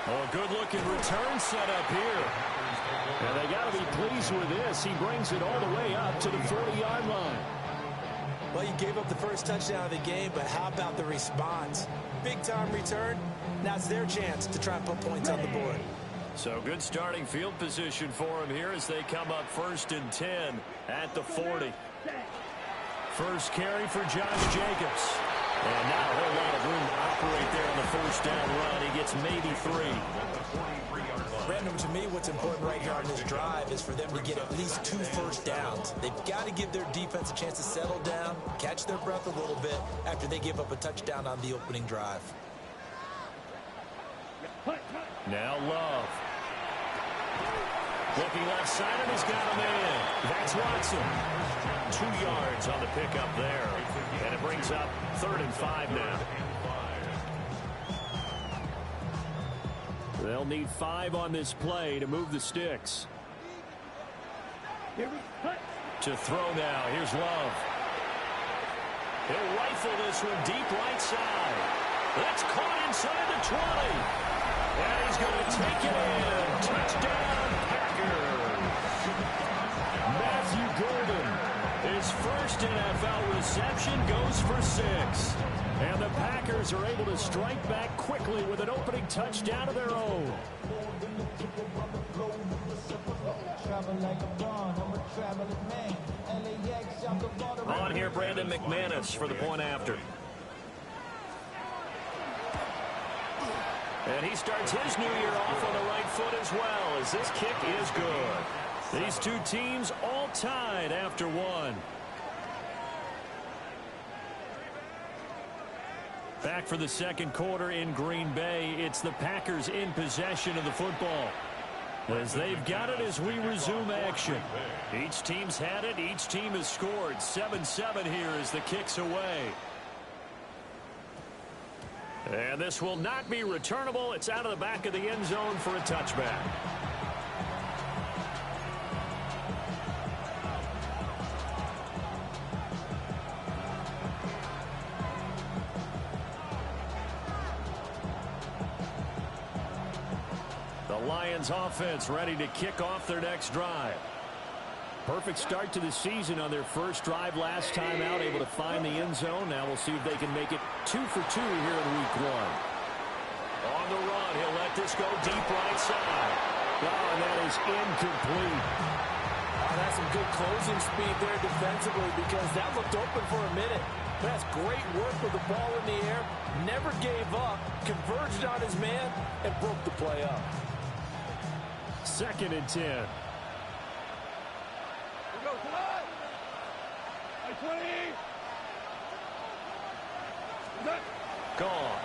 Oh, a good-looking return set up here. And they got to be pleased with this. He brings it all the way up to the 40-yard line. Well, you gave up the first touchdown of the game, but how about the response? Big-time return. Now it's their chance to try and put points on the board. So good starting field position for him here as they come up 1st and 10 at the 40. First carry for Josh Jacobs. And not a whole lot of room to operate there on the first down run. He gets maybe 3. Brandon, to me, what's important right here on this drive is for them to get at least 2 first downs. They've got to give their defense a chance to settle down, catch their breath a little bit after they give up a touchdown on the opening drive. Now Love. Looking left side, and he's got him in. That's Watson. 2 yards on the pickup there. And it brings up 3rd and 5 now. They'll need 5 on this play to move the sticks. To throw now. Here's Love. He'll rifle this one deep right side. That's caught inside the 20. And he's going to take it in. Touchdown, Packers. Matthew Golden, his first NFL reception, goes for 6. And the Packers are able to strike back quickly with an opening touchdown of their own. On here, Brandon McManus for the point after. And he starts his new year off on the right foot as well, as this kick is good. These two teams all tied after 1. Back for the second quarter in Green Bay. It's the Packers in possession of the football, as they've got it as we resume action. Each team's had it. Each team has scored. 7-7 here as the kick's away. And this will not be returnable. It's out of the back of the end zone for a touchback. The Lions offense ready to kick off their next drive. Perfect start to the season on their first drive last time out, able to find the end zone. Now we'll see if they can make it 2 for 2 here in week 1. On the run, he'll let this go deep right side. Oh, and that is incomplete. Oh, that's some good closing speed there defensively, because that looked open for a minute. That's great work with the ball in the air. Never gave up, converged on his man, and broke the play up. 2nd and 10. Gone.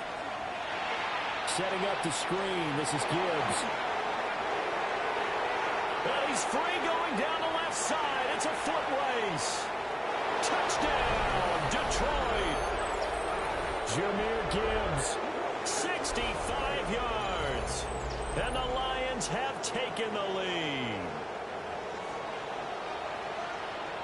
Setting up the screen. This is Gibbs. And he's free going down the left side. It's a foot race. Touchdown, Detroit. Jahmyr Gibbs, 65 yards. And the Lions have taken the lead.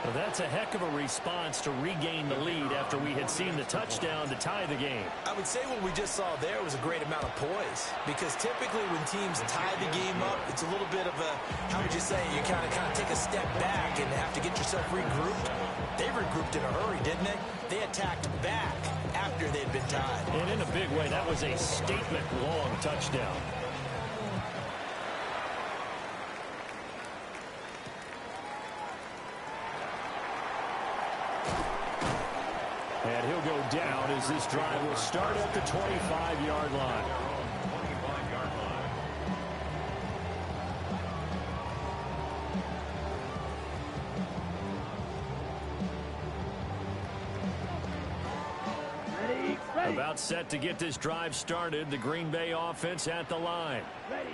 Well, that's a heck of a response to regain the lead after we had seen the touchdown to tie the game. I would say what we just saw there was a great amount of poise, because typically when teams tie the game up, it's a little bit of a, how would you say, you kind of take a step back and have to get yourself regrouped. They regrouped in a hurry, didn't they? They attacked back after they'd been tied. And in a big way, that was a statement-long touchdown. And he'll go down as this drive will start at the 25-yard line. 25-yard line. Ready. About set to get this drive started, the Green Bay offense at the line. Ready.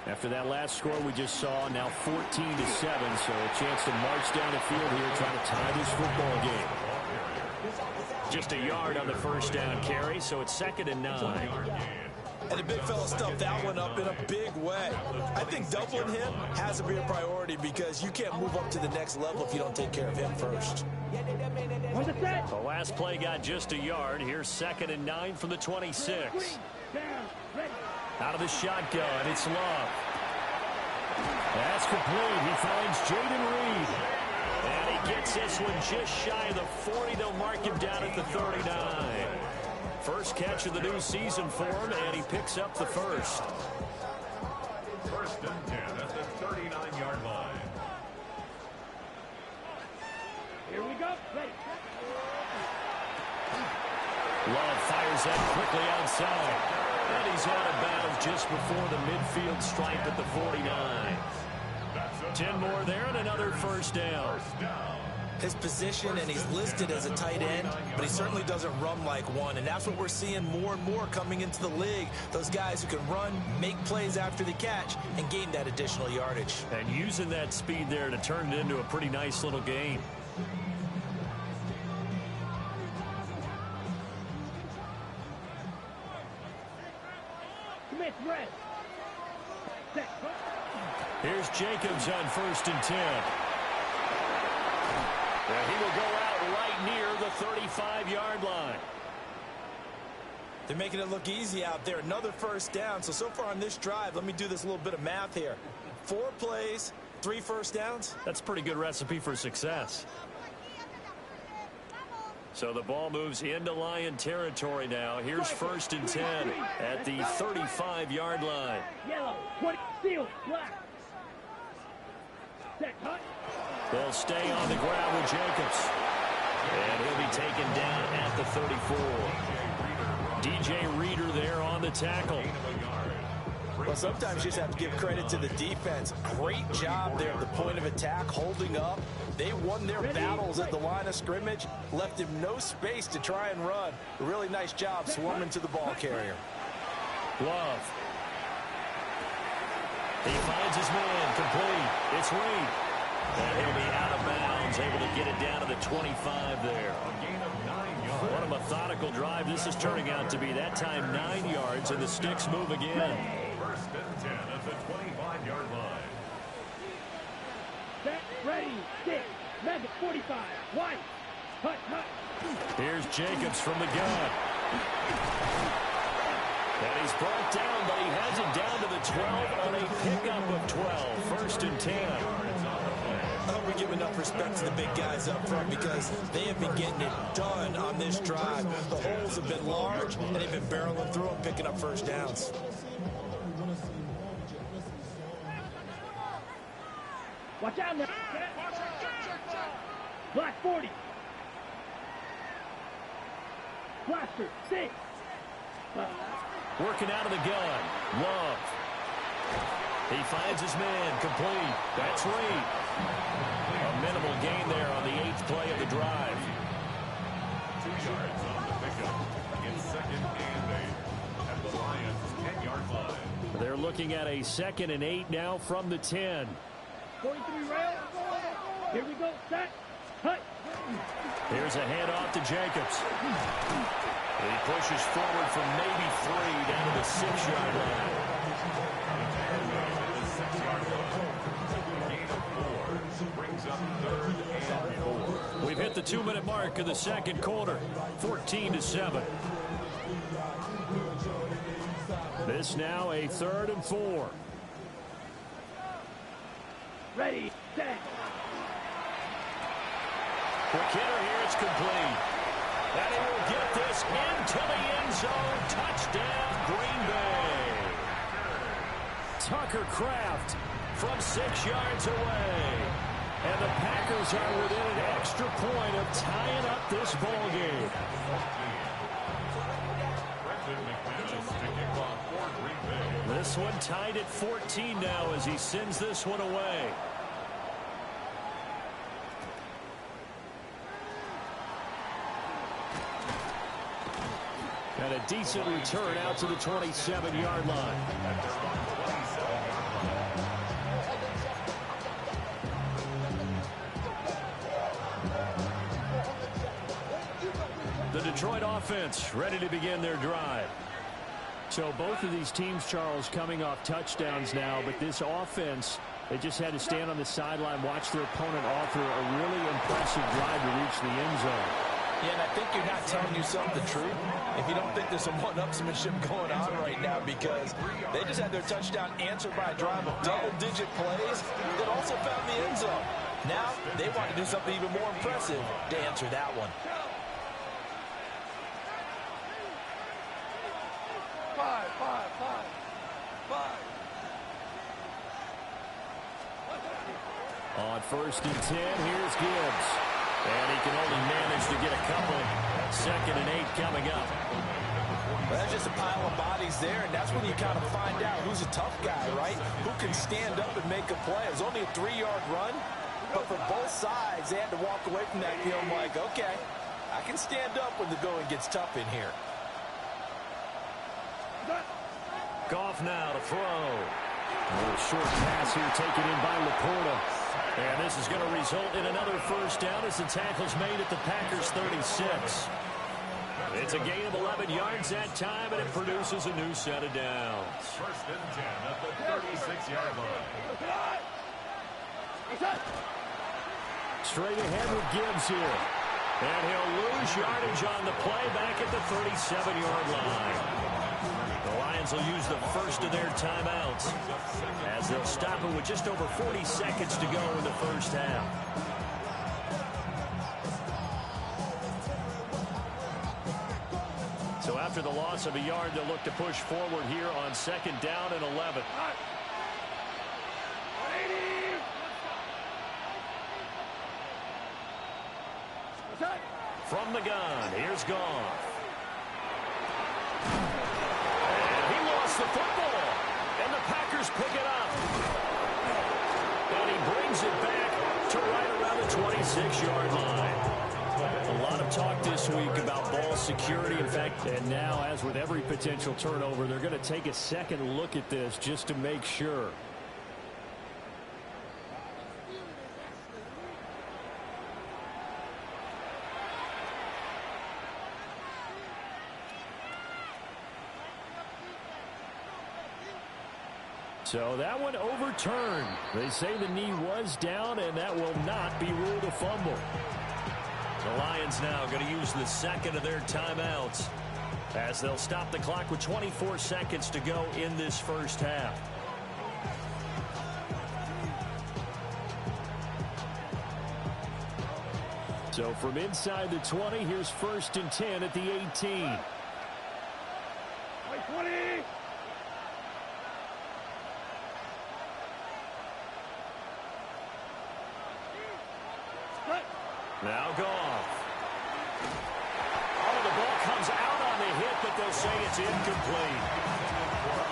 After that last score we just saw, now 14-7, so a chance to march down the field here trying to tie this football game. Just a yard on the first down carry, so it's 2nd and 9. And the big fella stuffed that one up in a big way. I think doubling him has to be a priority, because you can't move up to the next level if you don't take care of him first. On the set. The last play got just a yard. Here's 2nd and 9 from the 26. Down. Ready. Out of the shotgun, it's Love. That's complete. He finds Jayden Reed. And he gets this one just shy of the 40. They'll mark him down at the 39. First catch of the new season for him, and he picks up the first. 1st and 10 at the 39-yard line. Here we go. Ready. Love fires that quickly outside. And he's out of bounds just before the midfield stripe at the 49. 10 more there and another first down. His position, and he's listed as a tight end, but he certainly doesn't run like one, and that's what we're seeing more and more coming into the league. Those guys who can run, make plays after the catch, and gain that additional yardage. And using that speed there to turn it into a pretty nice little game. Commit red. Set. Here's Jacobs on 1st and 10. And he will go out right near the 35-yard line. They're making it look easy out there. Another first down. So far on this drive, let me do this little bit of math here. 4 plays, 3 first downs. That's a pretty good recipe for success. So the ball moves into Lion territory now. Here's 1st and 10 at the 35-yard line. Yellow. 20. Seal. Black. Set. Hut. They'll stay on the ground with Jacobs. And he'll be taken down at the 34. DJ Reader there on the tackle. Well, sometimes you just have to give credit to the defense. Great job there at the point of attack, holding up. They won their battles at the line of scrimmage, left him no space to try and run. A really nice job swarming to the ball carrier. Love. He finds his man, complete. It's Reed. And he'll be out of bounds, able to get it down to the 25 there. A gain of 9 yards. What a methodical drive this is turning out to be. That time 9 yards, and the sticks move again. 1st and 10 at the 25-yard line. Set. Ready. Stick. Magic 45. White. Hut. Hut. Here's Jacobs from the gun. And he's brought down, but he has it down to the 12 on a pickup of 12. 1st and 10. I hope we give enough respect to the big guys up front, because they have been getting it done on this drive. The holes have been large, and they've been barreling through them, picking up first downs. Watch out now. Black 40. Blaster 6. Working out of the gun. Love. He finds his man, complete. That's Reed. A minimal gain there on the 8th play of the drive. 2 yards on the pickup. It's 2nd and 8 at the Lions' 10-yard line. They're looking at a 2nd and 8 now from the 10. 43 rail. Here we go. Set. Hut. Here's a handoff to Jacobs. He pushes forward from maybe 3 down to the 6-yard line. The 6-yard line. Gain of 4 brings up 3rd and 4. We've hit the 2-minute mark of the second quarter. 14-7. This now a 3rd and 4. Ready, set. Quick hitter here, it's complete. And he will get this into the end zone. Touchdown, Green Bay. Tucker Kraft from 6 yards away. And the Packers are within an extra point of tying up this ball game. This one tied at 14 now as he sends this one away. And a decent return out to the 27-yard line. The Detroit offense ready to begin their drive. So both of these teams, Charles, coming off touchdowns now, but this offense, they just had to stand on the sideline, watch their opponent offer a really impressive drive to reach the end zone. Yeah, and I think you're not telling yourself the truth if you don't think there's some one-upsmanship going on right now, because they just had their touchdown answered by a drive of double-digit plays that also found the end zone. Now they want to do something even more impressive to answer that one. On 1st and 10, here's Gibbs. And he can only manage to get a couple. 2nd and 8 coming up. Well, that's just a pile of bodies there, and that's when you kind of find out who's a tough guy, right? Who can stand up and make a play. It was only a 3-yard run, but for both sides, they had to walk away from that feeling like, okay, I can stand up when the going gets tough in here. Goff now to throw. A little short pass here taken in by Laporta. And this is going to result in another first down as the tackle's made at the Packers' 36. It's a gain of 11 yards that time, and it produces a new set of downs. 1st and 10 at the 36-yard line. Straight ahead with Gibbs here. And he'll lose yardage on the play back at the 37-yard line. The Lions will use the first of their timeouts as they'll stop it with just over 40 seconds to go in the first half. So after the loss of a yard, they'll look to push forward here on 2nd down and 11. From the gun, here's Goff. The football, and the Packers pick it up. And he brings it back to right around the 26-yard line. A lot of talk this week about ball security. In fact, and now, as with every potential turnover, they're going to take a second look at this just to make sure. So that one overturned. They say the knee was down, and that will not be ruled a fumble. The Lions now going to use the 2nd of their timeouts as they'll stop the clock with 24 seconds to go in this first half. So from inside the 20, here's 1st and 10 at the 18. 20. Now Goff. Oh, the ball comes out on the hit, but they'll say it's incomplete.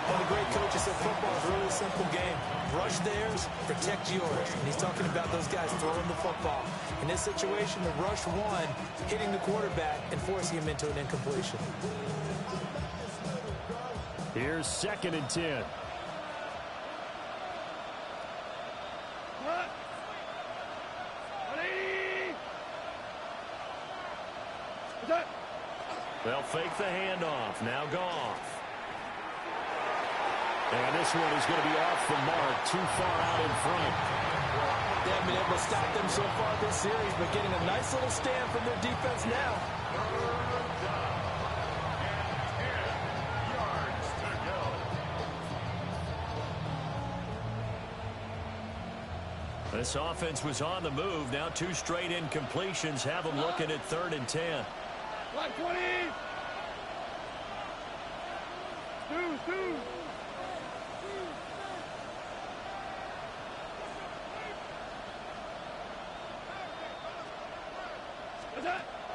One of the great coaches said football is a really simple game. Rush theirs, protect yours. And he's talking about those guys throwing the football. In this situation, the rush one, hitting the quarterback and forcing him into an incompletion. Here's 2nd and 10. They'll fake the handoff. Now Goff. And this one is going to be off the mark, too far out in front. They haven't been able to stop them so far this series, but getting a nice little stand from their defense now. This offense was on the move. Now 2 straight incompletions have them looking at 3rd and 10. 120. Stu.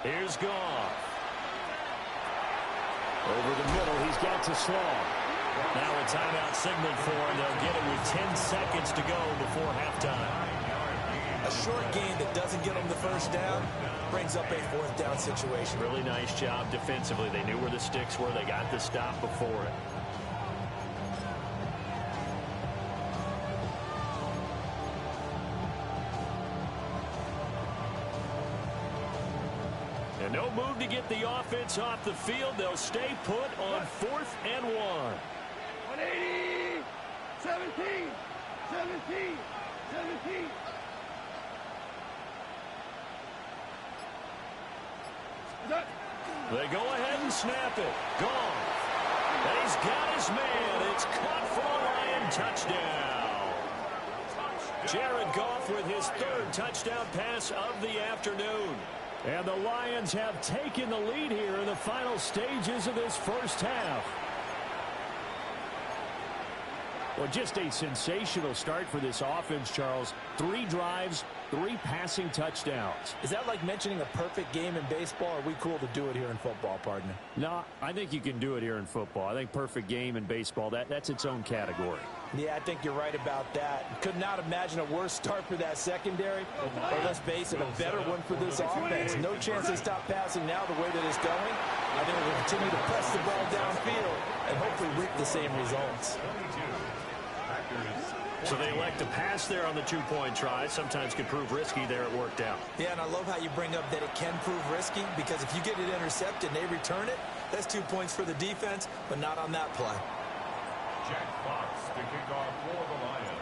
Here's Goff. Over the middle, he's got to slow. Now a timeout signaled for, and they'll get it with 10 seconds to go before halftime. A short game that doesn't get them the first down brings up a 4th down situation. Really nice job defensively. They knew where the sticks were. They got the stop before it. And no move to get the offense off the field. They'll stay put on 4th and 1. 180. 17. They go ahead and snap it. Goff. And he's got his man. It's caught for a Lion touchdown. Jared Goff with his 3rd touchdown pass of the afternoon. And the Lions have taken the lead here in the final stages of this first half. Well, just a sensational start for this offense, Charles. 3 drives, 3 passing touchdowns. Is that like mentioning a perfect game in baseball? Or are we cool to do it here in football, partner? No, I think you can do it here in football. I think perfect game in baseball, that's its own category. Yeah, I think you're right about that. Could not imagine a worse start for that secondary. Or let's face it, a better one for this offense. No chance they stop passing now the way that it's going. I think we'll continue to press the ball downfield and hopefully reap the same results. So they elect to pass there on the 2-point try. Sometimes can prove risky. There it worked out. Yeah, and I love how you bring up that it can prove risky, because if you get it intercepted and they return it, that's 2 points for the defense, but not on that play. Jack Fox to kick off for the Lions.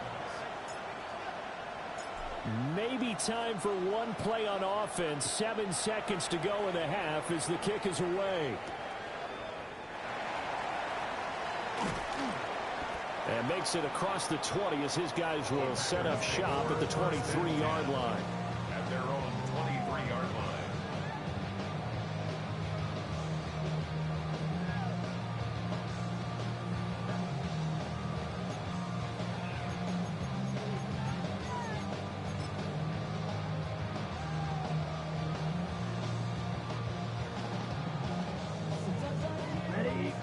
Maybe time for one play on offense. 7 seconds to go in the half as the kick is away. And makes it across the 20 as his guys will set up shop at the 23-yard line. At their own 23-yard line.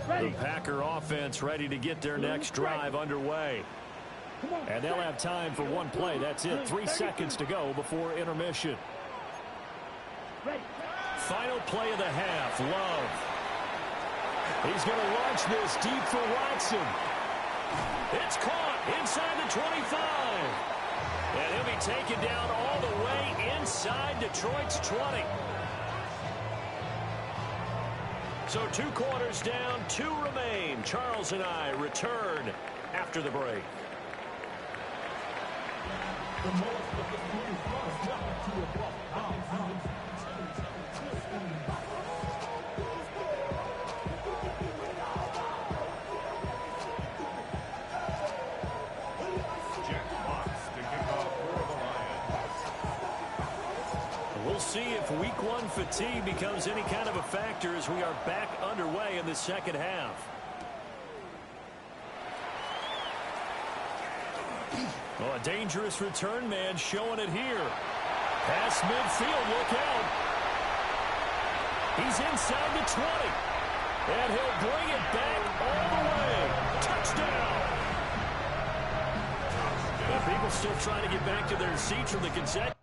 The Packer offense ready to get their next drive underway. And they'll have time for one play. That's it. 3 seconds to go before intermission. Final play of the half. Love. He's going to launch this deep for Watson. It's caught inside the 25. And he'll be taken down all the way inside Detroit's 20. So 2 quarters down, 2 remain. Charles and I return after the break. We'll see if week 1 fatigue becomes any kind of a factor as we are back underway in the second half. Oh, a dangerous return man showing it here. Past midfield, look out. He's inside the 20. And he'll bring it back all the way. Touchdown. Well, people still trying to get back to their seats from the concession.